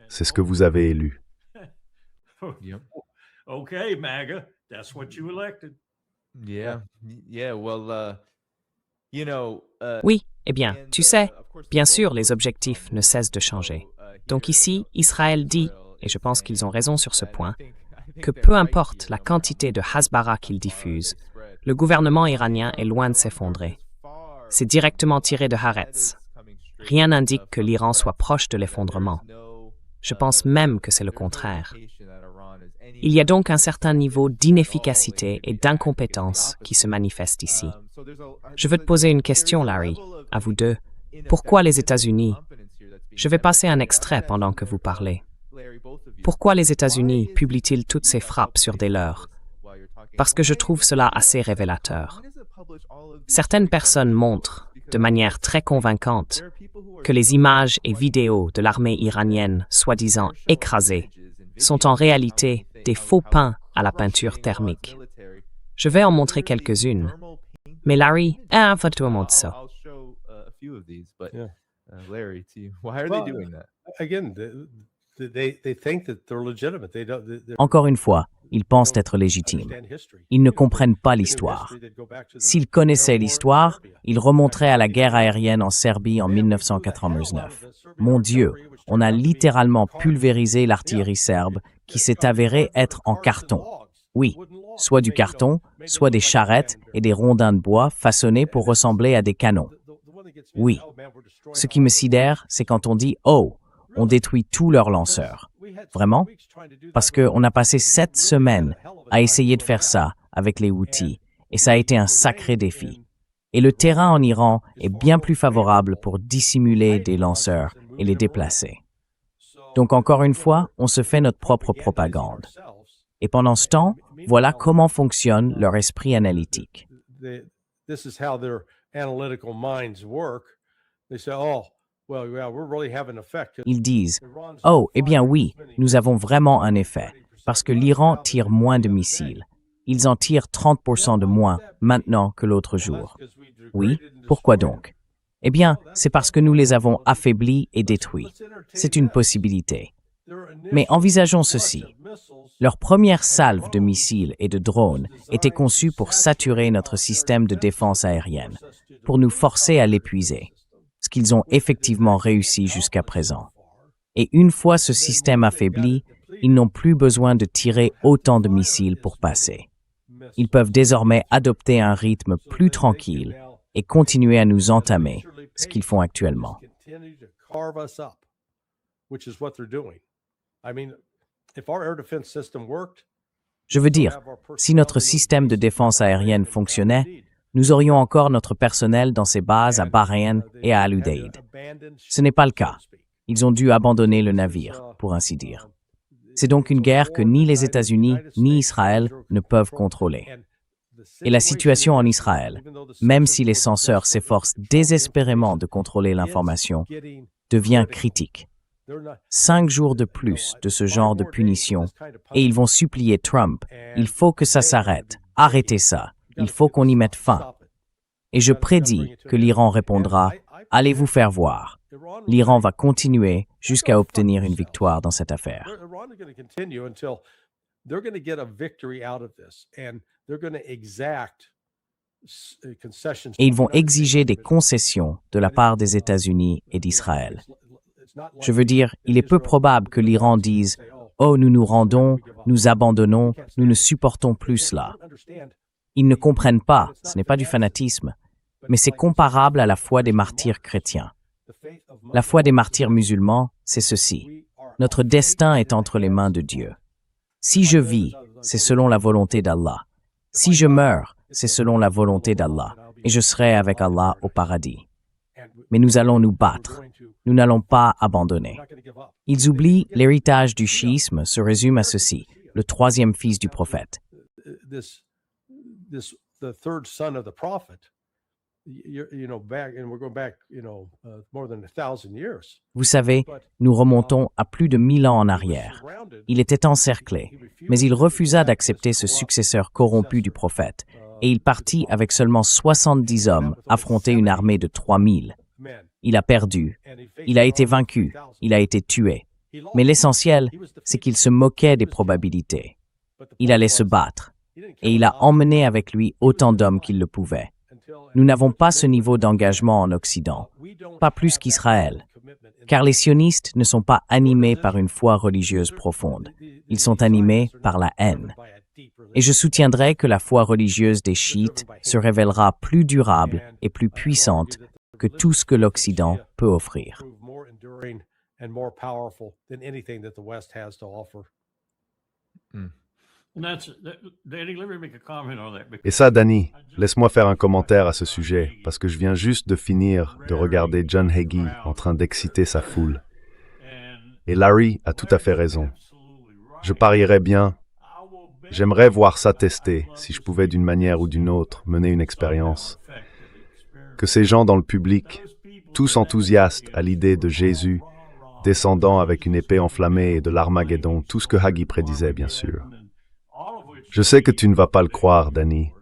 c'est ce que vous avez élu. Okay, MAGA, that's what you elected. Oui, eh bien, tu sais, bien sûr, les objectifs ne cessent de changer. Donc ici, Israël dit, et je pense qu'ils ont raison sur ce point, que peu importe la quantité de hasbara qu'ils diffusent, le gouvernement iranien est loin de s'effondrer. C'est directement tiré de Haaretz. Rien n'indique que l'Iran soit proche de l'effondrement. Je pense même que c'est le contraire. Il y a donc un certain niveau d'inefficacité et d'incompétence qui se manifeste ici. Je veux te poser une question, Larry, à vous deux. Pourquoi les États-Unis? Je vais passer un extrait pendant que vous parlez. Pourquoi les États-Unis publient-ils toutes ces frappes sur des leurs? Parce que je trouve cela assez révélateur. Certaines personnes montrent, de manière très convaincante, que les images et vidéos de l'armée iranienne soi-disant écrasées sont en réalité des faux pains à la peinture thermique. Je vais en montrer quelques-unes. Mais Larry, montre ça. Larry, why are they doing that? Again, they think that they're legitimate. Encore une fois, ils pensent être légitimes. Ils ne comprennent pas l'histoire. S'ils connaissaient l'histoire, ils remonteraient à la guerre aérienne en Serbie en 1999. Mon Dieu, on a littéralement pulvérisé l'artillerie serbe qui s'est avérée être en carton. Oui, soit du carton, soit des charrettes et des rondins de bois façonnés pour ressembler à des canons. Oui. Ce qui me sidère, c'est quand on dit « Oh, on détruit tous leurs lanceurs ». Vraiment? Parce qu'on a passé 7 semaines à essayer de faire ça avec les Houthis, et ça a été un sacré défi. Et le terrain en Iran est bien plus favorable pour dissimuler des lanceurs et les déplacer. Donc encore une fois, on se fait notre propre propagande. Et pendant ce temps, voilà comment fonctionne leur esprit analytique. Ils disent « Oh, eh bien oui, nous avons vraiment un effet, parce que l'Iran tire moins de missiles. Ils en tirent 30% de moins maintenant que l'autre jour. Oui, pourquoi donc? Eh bien, c'est parce que nous les avons affaiblis et détruits. C'est une possibilité. Mais envisageons ceci. Leur première salve de missiles et de drones était conçue pour saturer notre système de défense aérienne, pour nous forcer à l'épuiser, ce qu'ils ont effectivement réussi jusqu'à présent. Et une fois ce système affaibli, ils n'ont plus besoin de tirer autant de missiles pour passer. Ils peuvent désormais adopter un rythme plus tranquille et continuer à nous entamer, ce qu'ils font actuellement. Je veux dire, si notre système de défense aérienne fonctionnait, nous aurions encore notre personnel dans ces bases à Bahreïn et à Al-Udeid. Ce n'est pas le cas. Ils ont dû abandonner le navire, pour ainsi dire. C'est donc une guerre que ni les États-Unis ni Israël ne peuvent contrôler. Et la situation en Israël, même si les censeurs s'efforcent désespérément de contrôler l'information, devient critique. 5 jours de plus de ce genre de punition, et ils vont supplier Trump, il faut que ça s'arrête, arrêtez ça, il faut qu'on y mette fin. Et je prédis que l'Iran répondra, allez vous faire voir. L'Iran va continuer jusqu'à obtenir une victoire dans cette affaire. Et ils vont exiger des concessions de la part des États-Unis et d'Israël. Je veux dire, il est peu probable que l'Iran dise « Oh, nous nous rendons, nous abandonnons, nous ne supportons plus cela ». Ils ne comprennent pas, ce n'est pas du fanatisme, mais c'est comparable à la foi des martyrs chrétiens. La foi des martyrs musulmans, c'est ceci. Notre destin est entre les mains de Dieu. Si je vis, c'est selon la volonté d'Allah. Si je meurs, c'est selon la volonté d'Allah, et je serai avec Allah au paradis. Mais nous allons nous battre. Nous n'allons pas abandonner. Ils oublient l'héritage du chiisme se résume à ceci, le 3e fils du prophète. Vous savez, nous remontons à plus de 1000 ans en arrière. Il était encerclé, mais il refusa d'accepter ce successeur corrompu du prophète, et il partit avec seulement 70 hommes affronter une armée de 3000. Il a perdu, il a été vaincu, il a été tué. Mais l'essentiel, c'est qu'il se moquait des probabilités. Il allait se battre, et il a emmené avec lui autant d'hommes qu'il le pouvait. Nous n'avons pas ce niveau d'engagement en Occident, pas plus qu'Israël, car les sionistes ne sont pas animés par une foi religieuse profonde, ils sont animés par la haine. Et je soutiendrai que la foi religieuse des chiites se révélera plus durable et plus puissante que tout ce que l'Occident peut offrir. Et ça, Danny, laisse-moi faire un commentaire à ce sujet, parce que je viens juste de finir de regarder John Hagee en train d'exciter sa foule. Et Larry a tout à fait raison. Je parierais bien, j'aimerais voir ça testé, si je pouvais d'une manière ou d'une autre mener une expérience. Que ces gens dans le public, tous enthousiastes à l'idée de Jésus, descendant avec une épée enflammée et de l'Armageddon, tout ce que Haggai prédisait, bien sûr. Je sais que tu ne vas pas le croire, Danny,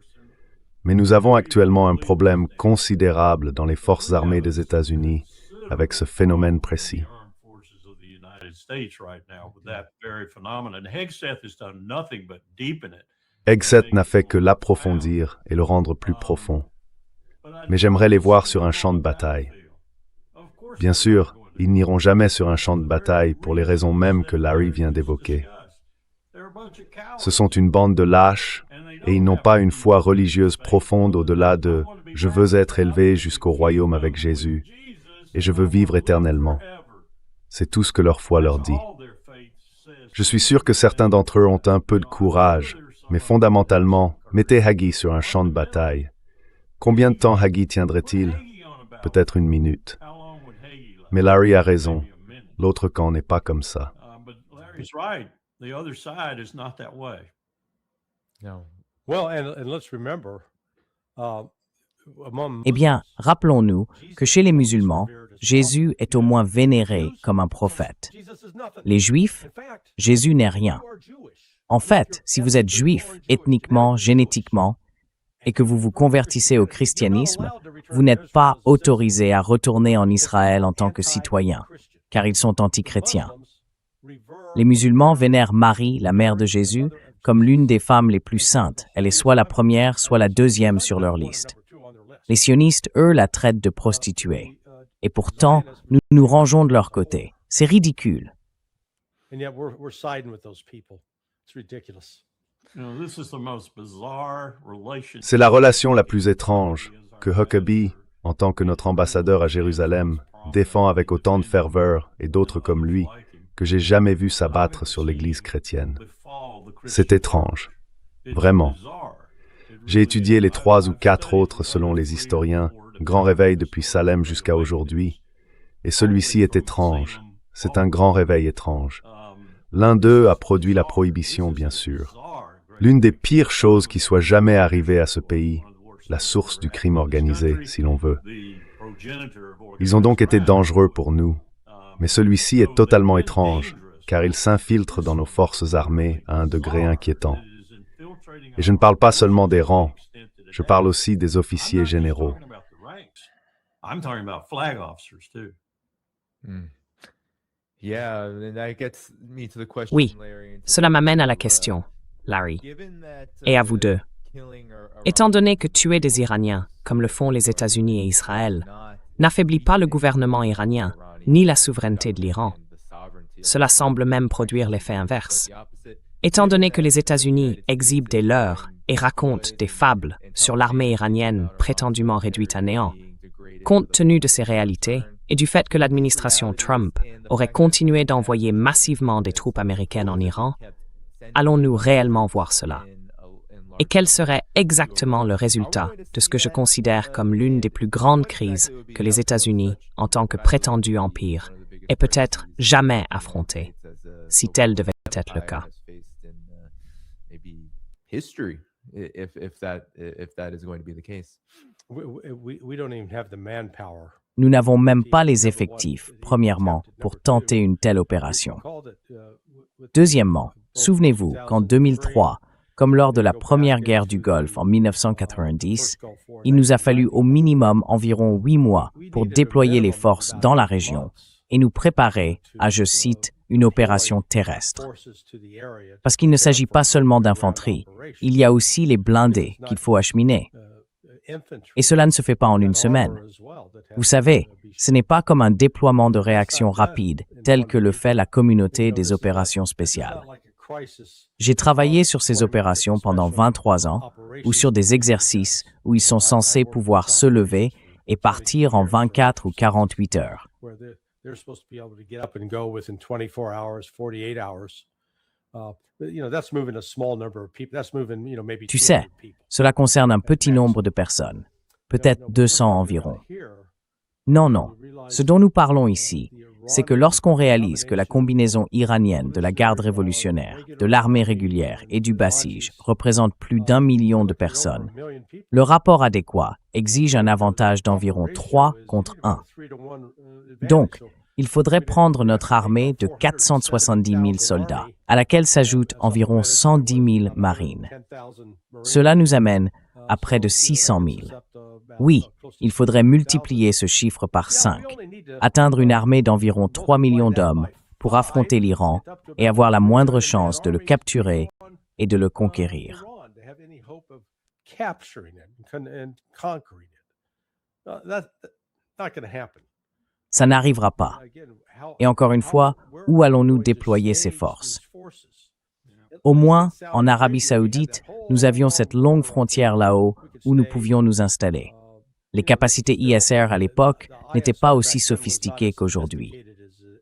mais nous avons actuellement un problème considérable dans les forces armées des États-Unis avec ce phénomène précis. Hegseth n'a fait que l'approfondir et le rendre plus profond. Mais j'aimerais les voir sur un champ de bataille. Bien sûr, ils n'iront jamais sur un champ de bataille pour les raisons mêmes que Larry vient d'évoquer. Ce sont une bande de lâches et ils n'ont pas une foi religieuse profonde au-delà de « je veux être élevé jusqu'au royaume avec Jésus et je veux vivre éternellement ». C'est tout ce que leur foi leur dit. Je suis sûr que certains d'entre eux ont un peu de courage, mais fondamentalement, mettez Haggai sur un champ de bataille. Combien de temps Haggai tiendrait-il? Peut-être 1 minute. Mais Larry a raison. L'autre camp n'est pas comme ça. Eh bien, rappelons-nous que chez les musulmans, Jésus est au moins vénéré comme un prophète. Les Juifs, Jésus n'est rien. En fait, si vous êtes juif, ethniquement, génétiquement, et que vous vous convertissez au christianisme, vous n'êtes pas autorisé à retourner en Israël en tant que citoyen, car ils sont antichrétiens. Les musulmans vénèrent Marie, la mère de Jésus, comme l'une des femmes les plus saintes. Elle est soit la première, soit la deuxième sur leur liste. Les sionistes, eux, la traitent de prostituée. Et pourtant, nous nous rangeons de leur côté. C'est ridicule. C'est la relation la plus étrange que Huckabee, en tant que notre ambassadeur à Jérusalem, défend avec autant de ferveur et d'autres comme lui, que j'ai jamais vu s'abattre sur l'Église chrétienne. C'est étrange. Vraiment. J'ai étudié les 3 ou 4 autres selon les historiens, Grand Réveil depuis Salem jusqu'à aujourd'hui, et celui-ci est étrange. C'est un grand réveil étrange. L'un d'eux a produit la prohibition, bien sûr. L'une des pires choses qui soit jamais arrivée à ce pays, la source du crime organisé, si l'on veut. Ils ont donc été dangereux pour nous, mais celui-ci est totalement étrange, car il s'infiltre dans nos forces armées à un degré inquiétant. Et je ne parle pas seulement des rangs, je parle aussi des officiers généraux. Oui, cela m'amène à la question, Larry, et à vous deux. Étant donné que tuer des Iraniens, comme le font les États-Unis et Israël, n'affaiblit pas le gouvernement iranien, ni la souveraineté de l'Iran, cela semble même produire l'effet inverse. Étant donné que les États-Unis exhibent des leurres et racontent des fables sur l'armée iranienne prétendument réduite à néant, compte tenu de ces réalités et du fait que l'administration Trump aurait continué d'envoyer massivement des troupes américaines en Iran, allons-nous réellement voir cela? Et quel serait exactement le résultat de ce que je considère comme l'une des plus grandes crises que les États-Unis, en tant que prétendu empire, aient peut-être jamais affronté, si tel devait être le cas? Nous n'avons même pas les effectifs, premièrement, pour tenter une telle opération. Deuxièmement, souvenez-vous qu'en 2003, comme lors de la première guerre du Golfe en 1990, il nous a fallu au minimum environ 8 mois pour déployer les forces dans la région et nous préparer à, je cite, une opération terrestre. Parce qu'il ne s'agit pas seulement d'infanterie, il y a aussi les blindés qu'il faut acheminer. Et cela ne se fait pas en une semaine. Vous savez, ce n'est pas comme un déploiement de réaction rapide, tel que le fait la communauté des opérations spéciales. J'ai travaillé sur ces opérations pendant 23 ans, ou sur des exercices où ils sont censés pouvoir se lever et partir en 24 ou 48 heures. Tu sais, cela concerne un petit nombre de personnes, peut-être 200 environ. Non, ce dont nous parlons ici, c'est que lorsqu'on réalise que la combinaison iranienne de la garde révolutionnaire, de l'armée régulière et du Basij représente plus d'1 million de personnes, le rapport adéquat exige un avantage d'environ 3 contre 1. Donc, il faudrait prendre notre armée de 470 000 soldats, à laquelle s'ajoutent environ 110 000 marines. Cela nous amène à près de 600 000. Oui, il faudrait multiplier ce chiffre par 5, atteindre une armée d'environ 3 millions d'hommes pour affronter l'Iran et avoir la moindre chance de le capturer et de le conquérir. Ça n'arrivera pas. Et encore une fois, où allons-nous déployer ces forces? Au moins, en Arabie Saoudite, nous avions cette longue frontière là-haut où nous pouvions nous installer. Les capacités ISR à l'époque n'étaient pas aussi sophistiquées qu'aujourd'hui.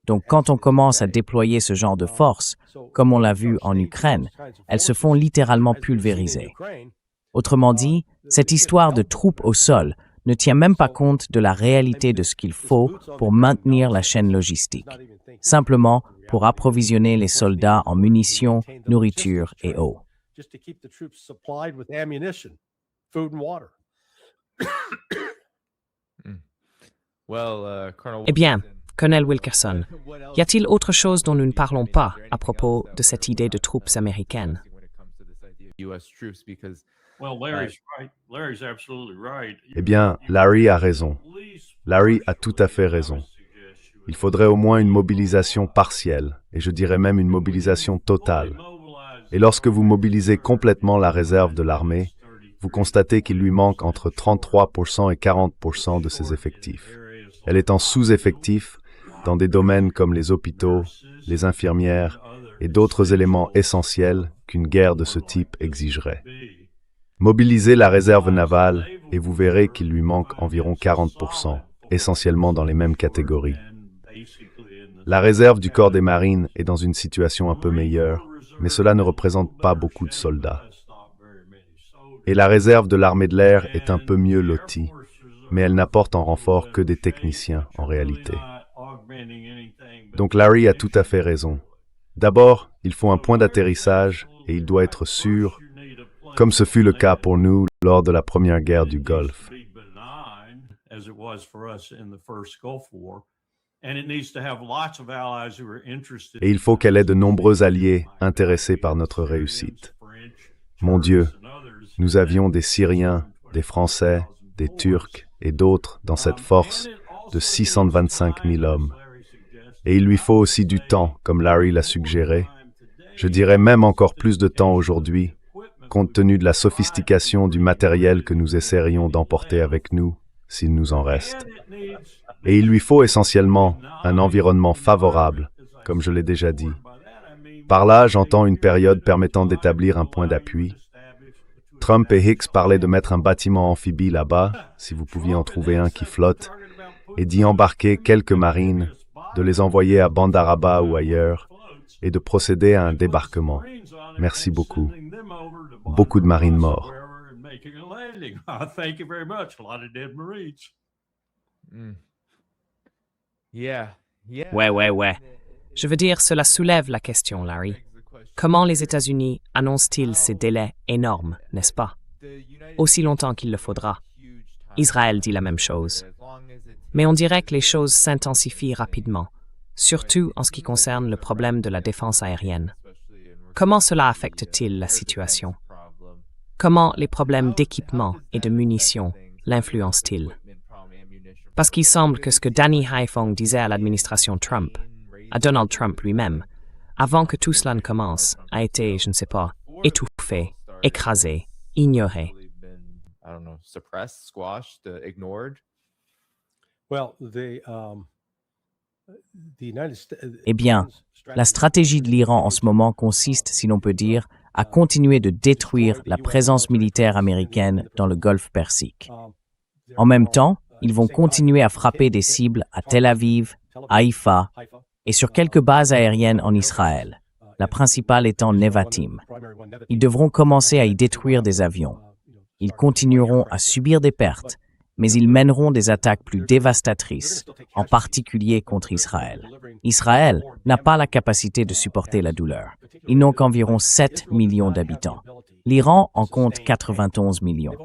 Donc quand on commence à déployer ce genre de forces, comme on l'a vu en Ukraine, elles se font littéralement pulvériser. Autrement dit, cette histoire de troupes au sol ne tient même pas compte de la réalité de ce qu'il faut pour maintenir la chaîne logistique, simplement pour approvisionner les soldats en munitions, nourriture et eau. Eh bien, Colonel Wilkerson, y a-t-il autre chose dont nous ne parlons pas à propos de cette idée de troupes américaines? Eh bien, Larry a raison. Larry a tout à fait raison. Il faudrait au moins une mobilisation partielle, et je dirais même une mobilisation totale. Et lorsque vous mobilisez complètement la réserve de l'armée, vous constatez qu'il lui manque entre 33% et 40% de ses effectifs. Elle est en sous-effectif dans des domaines comme les hôpitaux, les infirmières et d'autres éléments essentiels qu'une guerre de ce type exigerait. Mobilisez la réserve navale et vous verrez qu'il lui manque environ 40%, essentiellement dans les mêmes catégories. La réserve du corps des marines est dans une situation un peu meilleure, mais cela ne représente pas beaucoup de soldats. Et la réserve de l'armée de l'air est un peu mieux lotie, mais elle n'apporte en renfort que des techniciens en réalité. Donc Larry a tout à fait raison. D'abord, il faut un point d'atterrissage et il doit être sûr, comme ce fut le cas pour nous lors de la première guerre du Golfe. Et il faut qu'elle ait de nombreux alliés intéressés par notre réussite. Mon Dieu, nous avions des Syriens, des Français, des Turcs et d'autres dans cette force de 625 000 hommes. Et il lui faut aussi du temps, comme Larry l'a suggéré. Je dirais même encore plus de temps aujourd'hui, compte tenu de la sophistication du matériel que nous essaierions d'emporter avec nous, s'il nous en reste. Et il lui faut essentiellement un environnement favorable, comme je l'ai déjà dit. Par là, j'entends une période permettant d'établir un point d'appui. Trump et Hicks parlaient de mettre un bâtiment amphibie là-bas, si vous pouviez en trouver un qui flotte, et d'y embarquer quelques marines, de les envoyer à Bandaraba ou ailleurs, et de procéder à un débarquement. Merci beaucoup. Beaucoup de marines morts. Ouais. Je veux dire, cela soulève la question, Larry. Comment les États-Unis annoncent-ils ces délais énormes, n'est-ce pas? Aussi longtemps qu'il le faudra. Israël dit la même chose. Mais on dirait que les choses s'intensifient rapidement, surtout en ce qui concerne le problème de la défense aérienne. Comment cela affecte-t-il la situation? Comment les problèmes d'équipement et de munitions l'influencent-ils? Parce qu'il semble que ce que Danny Haiphong disait à l'administration Trump, à Donald Trump lui-même, avant que tout cela ne commence, a été, je ne sais pas, étouffé, écrasé, ignoré. Eh bien, la stratégie de l'Iran en ce moment consiste, si l'on peut dire, à continuer de détruire la présence militaire américaine dans le Golfe Persique. En même temps, ils vont continuer à frapper des cibles à Tel Aviv, Haïfa et sur quelques bases aériennes en Israël, la principale étant Nevatim. Ils devront commencer à y détruire des avions. Ils continueront à subir des pertes, mais ils mèneront des attaques plus dévastatrices, en particulier contre Israël. Israël n'a pas la capacité de supporter la douleur. Ils n'ont qu'environ 7 millions d'habitants. L'Iran en compte 91 millions.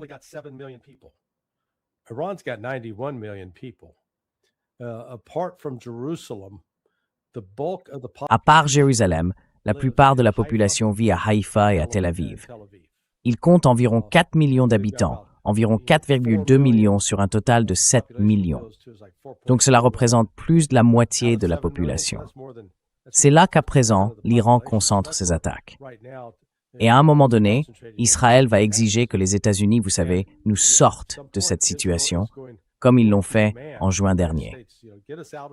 À part Jérusalem, la plupart de la population vit à Haïfa et à Tel Aviv. Il compte environ 4 millions d'habitants, environ 4,2 millions sur un total de 7 millions. Donc cela représente plus de la moitié de la population. C'est là qu'à présent, l'Iran concentre ses attaques. Et à un moment donné, Israël va exiger que les États-Unis, vous savez, nous sortent de cette situation, comme ils l'ont fait en juin dernier.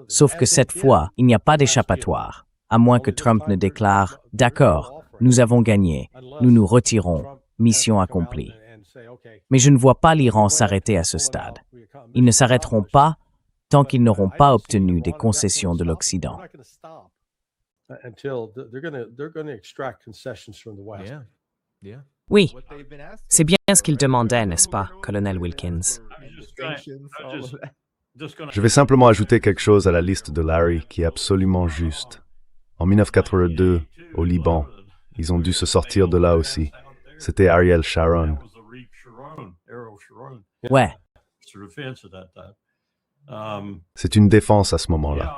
Sauf que cette fois, il n'y a pas d'échappatoire, à moins que Trump ne déclare « D'accord, nous avons gagné, nous nous retirons, mission accomplie ». Mais je ne vois pas l'Iran s'arrêter à ce stade. Ils ne s'arrêteront pas tant qu'ils n'auront pas obtenu des concessions de l'Occident. Oui, c'est bien ce qu'il demandait, n'est-ce pas, colonel Wilkins? Je vais simplement ajouter quelque chose à la liste de Larry qui est absolument juste. En 1982, au Liban, ils ont dû se sortir de là aussi. C'était Ariel Sharon. Ouais, C'est une défense à ce moment-là.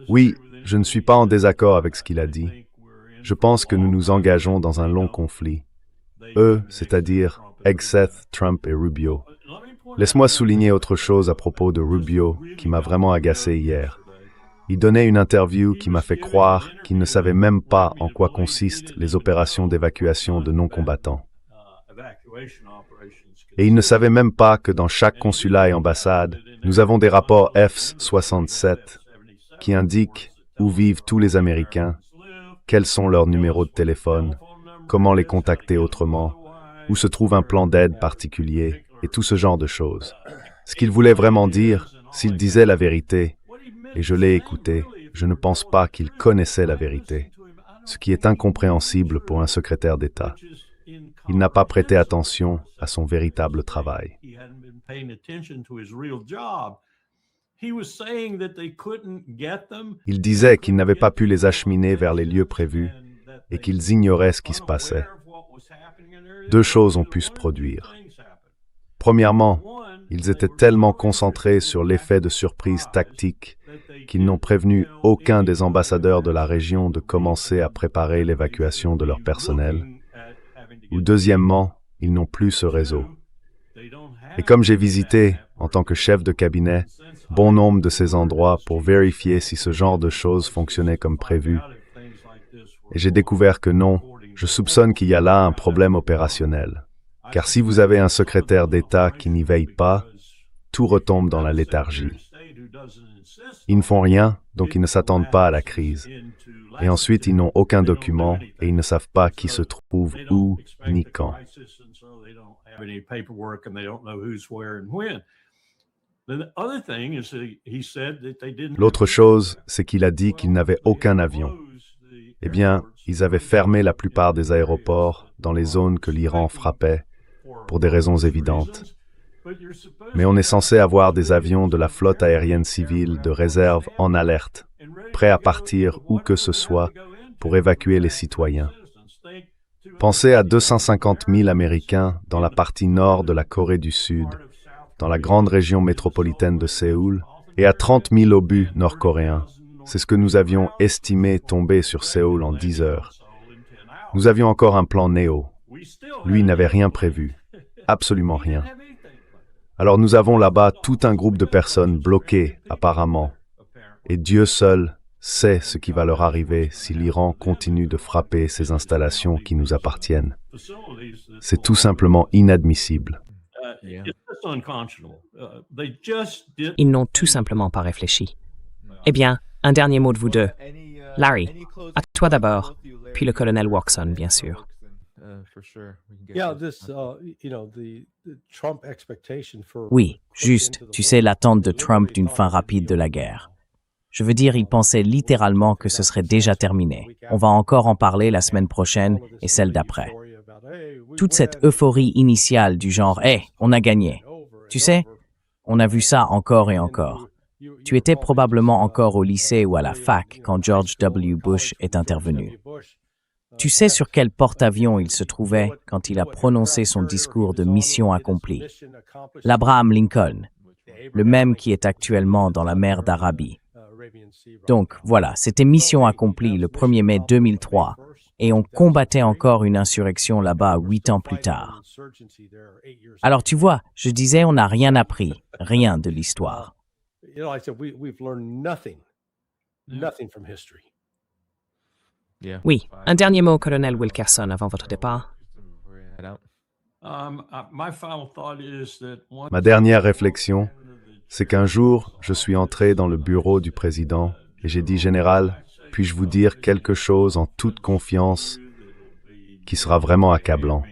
Oui, je ne suis pas en désaccord avec ce qu'il a dit. Je pense que nous nous engageons dans un long conflit. Eux, c'est-à-dire Hegseth, Trump et Rubio. Laisse-moi souligner autre chose à propos de Rubio qui m'a vraiment agacé hier. Il donnait une interview qui m'a fait croire qu'il ne savait même pas en quoi consistent les opérations d'évacuation de non-combattants. Et il ne savait même pas que dans chaque consulat et ambassade, nous avons des rapports F-67 qui indiquent où vivent tous les Américains, quels sont leurs numéros de téléphone, comment les contacter autrement, où se trouve un plan d'aide particulier, et tout ce genre de choses. Ce qu'il voulait vraiment dire, s'il disait la vérité, et je l'ai écouté, je ne pense pas qu'il connaissait la vérité, ce qui est incompréhensible pour un secrétaire d'État. Il n'a pas prêté attention à son véritable travail. Il disait qu'il n'avait pas pu les acheminer vers les lieux prévus et qu'ils ignoraient ce qui se passait. Deux choses ont pu se produire. Premièrement, ils étaient tellement concentrés sur l'effet de surprise tactique qu'ils n'ont prévenu aucun des ambassadeurs de la région de commencer à préparer l'évacuation de leur personnel. Ou deuxièmement, ils n'ont plus ce réseau. Et comme j'ai visité, en tant que chef de cabinet, bon nombre de ces endroits pour vérifier si ce genre de choses fonctionnait comme prévu, et j'ai découvert que non, je soupçonne qu'il y a là un problème opérationnel. Car si vous avez un secrétaire d'État qui n'y veille pas, tout retombe dans la léthargie. Ils ne font rien, donc ils ne s'attendent pas à la crise. Et ensuite, ils n'ont aucun document et ils ne savent pas qui se trouve où ni quand. L'autre chose, c'est qu'il a dit qu'il n'avait aucun avion. Eh bien, ils avaient fermé la plupart des aéroports dans les zones que l'Iran frappait, pour des raisons évidentes. Mais on est censé avoir des avions de la flotte aérienne civile de réserve en alerte, prêts à partir où que ce soit pour évacuer les citoyens. Pensez à 250 000 Américains dans la partie nord de la Corée du Sud, dans la grande région métropolitaine de Séoul, et à 30 000 obus nord-coréens. C'est ce que nous avions estimé tomber sur Séoul en 10 heures. Nous avions encore un plan Néo. Lui n'avait rien prévu. Absolument rien. Alors nous avons là-bas tout un groupe de personnes bloquées, apparemment. Et Dieu seul sait ce qui va leur arriver si l'Iran continue de frapper ces installations qui nous appartiennent. C'est tout simplement inadmissible. Ils n'ont tout simplement pas réfléchi. Eh bien, un dernier mot de vous deux. Larry, à toi d'abord, puis le colonel Watson, bien sûr. Oui, juste, tu sais, l'attente de Trump d'une fin rapide de la guerre. Je veux dire, il pensait littéralement que ce serait déjà terminé. On va encore en parler la semaine prochaine et celle d'après. Toute cette euphorie initiale du genre « Hey, on a gagné ». Tu sais, on a vu ça encore et encore. Tu étais probablement encore au lycée ou à la fac quand George W. Bush est intervenu. Tu sais sur quel porte-avions il se trouvait quand il a prononcé son discours de mission accomplie? L'Abraham Lincoln. le même qui est actuellement dans la mer d'Arabie. Donc voilà, c'était mission accomplie le 1er mai 2003, et on combattait encore une insurrection là-bas 8 ans plus tard. Alors tu vois, je disais on n'a rien appris, rien de l'histoire. Oui, un dernier mot, colonel Wilkerson, avant votre départ. Ma dernière réflexion, c'est qu'un jour, je suis entré dans le bureau du président et j'ai dit « Général, puis-je vous dire quelque chose en toute confiance qui sera vraiment accablant ?»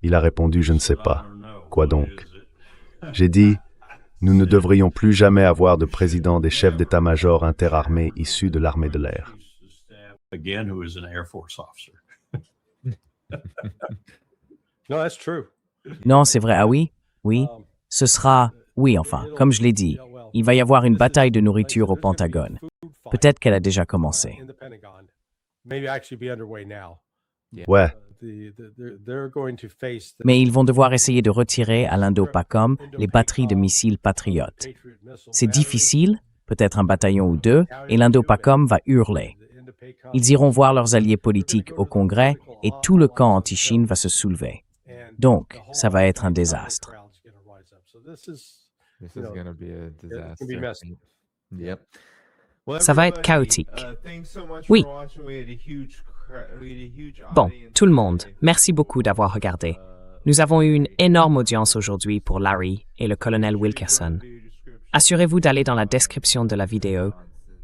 Il a répondu « Je ne sais pas. Quoi donc ?» J'ai dit « Nous ne devrions plus jamais avoir de président des chefs d'état-major interarmés issus de l'armée de l'air. » Non, c'est vrai, ah oui? Oui. Ce sera, oui, enfin, comme je l'ai dit, il va y avoir une bataille de nourriture au Pentagone. Peut-être qu'elle a déjà commencé. Ouais, Mais ils vont devoir essayer de retirer à l'Indo-PACOM les batteries de missiles patriotes. C'est difficile, peut-être un bataillon ou deux, et l'Indo-PACOM va hurler. Ils iront voir leurs alliés politiques au Congrès et tout le camp anti-Chine va se soulever. Donc, ça va être un désastre. This is going to be a disaster. Yep. Ça va être chaotique. Oui. Bon, tout le monde, merci beaucoup d'avoir regardé. Nous avons eu une énorme audience aujourd'hui pour Larry et le colonel Wilkerson. Assurez-vous d'aller dans la description de la vidéo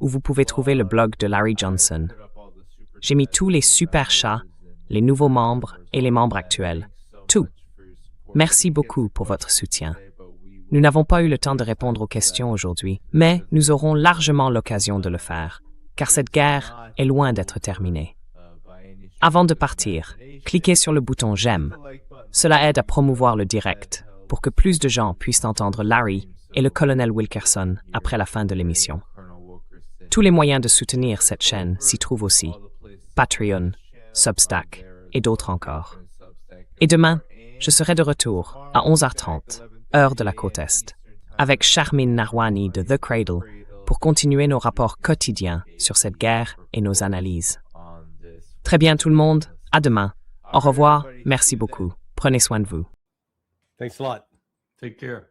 où vous pouvez trouver le blog de Larry Johnson. J'ai mis tous les super chats, les nouveaux membres et les membres actuels. Tout. Merci beaucoup pour votre soutien. Nous n'avons pas eu le temps de répondre aux questions aujourd'hui, mais nous aurons largement l'occasion de le faire, car cette guerre est loin d'être terminée. Avant de partir, cliquez sur le bouton « J'aime ». Cela aide à promouvoir le direct, pour que plus de gens puissent entendre Larry et le colonel Wilkerson après la fin de l'émission. Tous les moyens de soutenir cette chaîne s'y trouvent aussi. Patreon, Substack et d'autres encore. Et demain, je serai de retour à 11h30, heure de la côte Est, avec Charmine Narwani de The Cradle pour continuer nos rapports quotidiens sur cette guerre et nos analyses. Très bien tout le monde, à demain. Au revoir, merci beaucoup. Prenez soin de vous. Thanks a lot. Take care.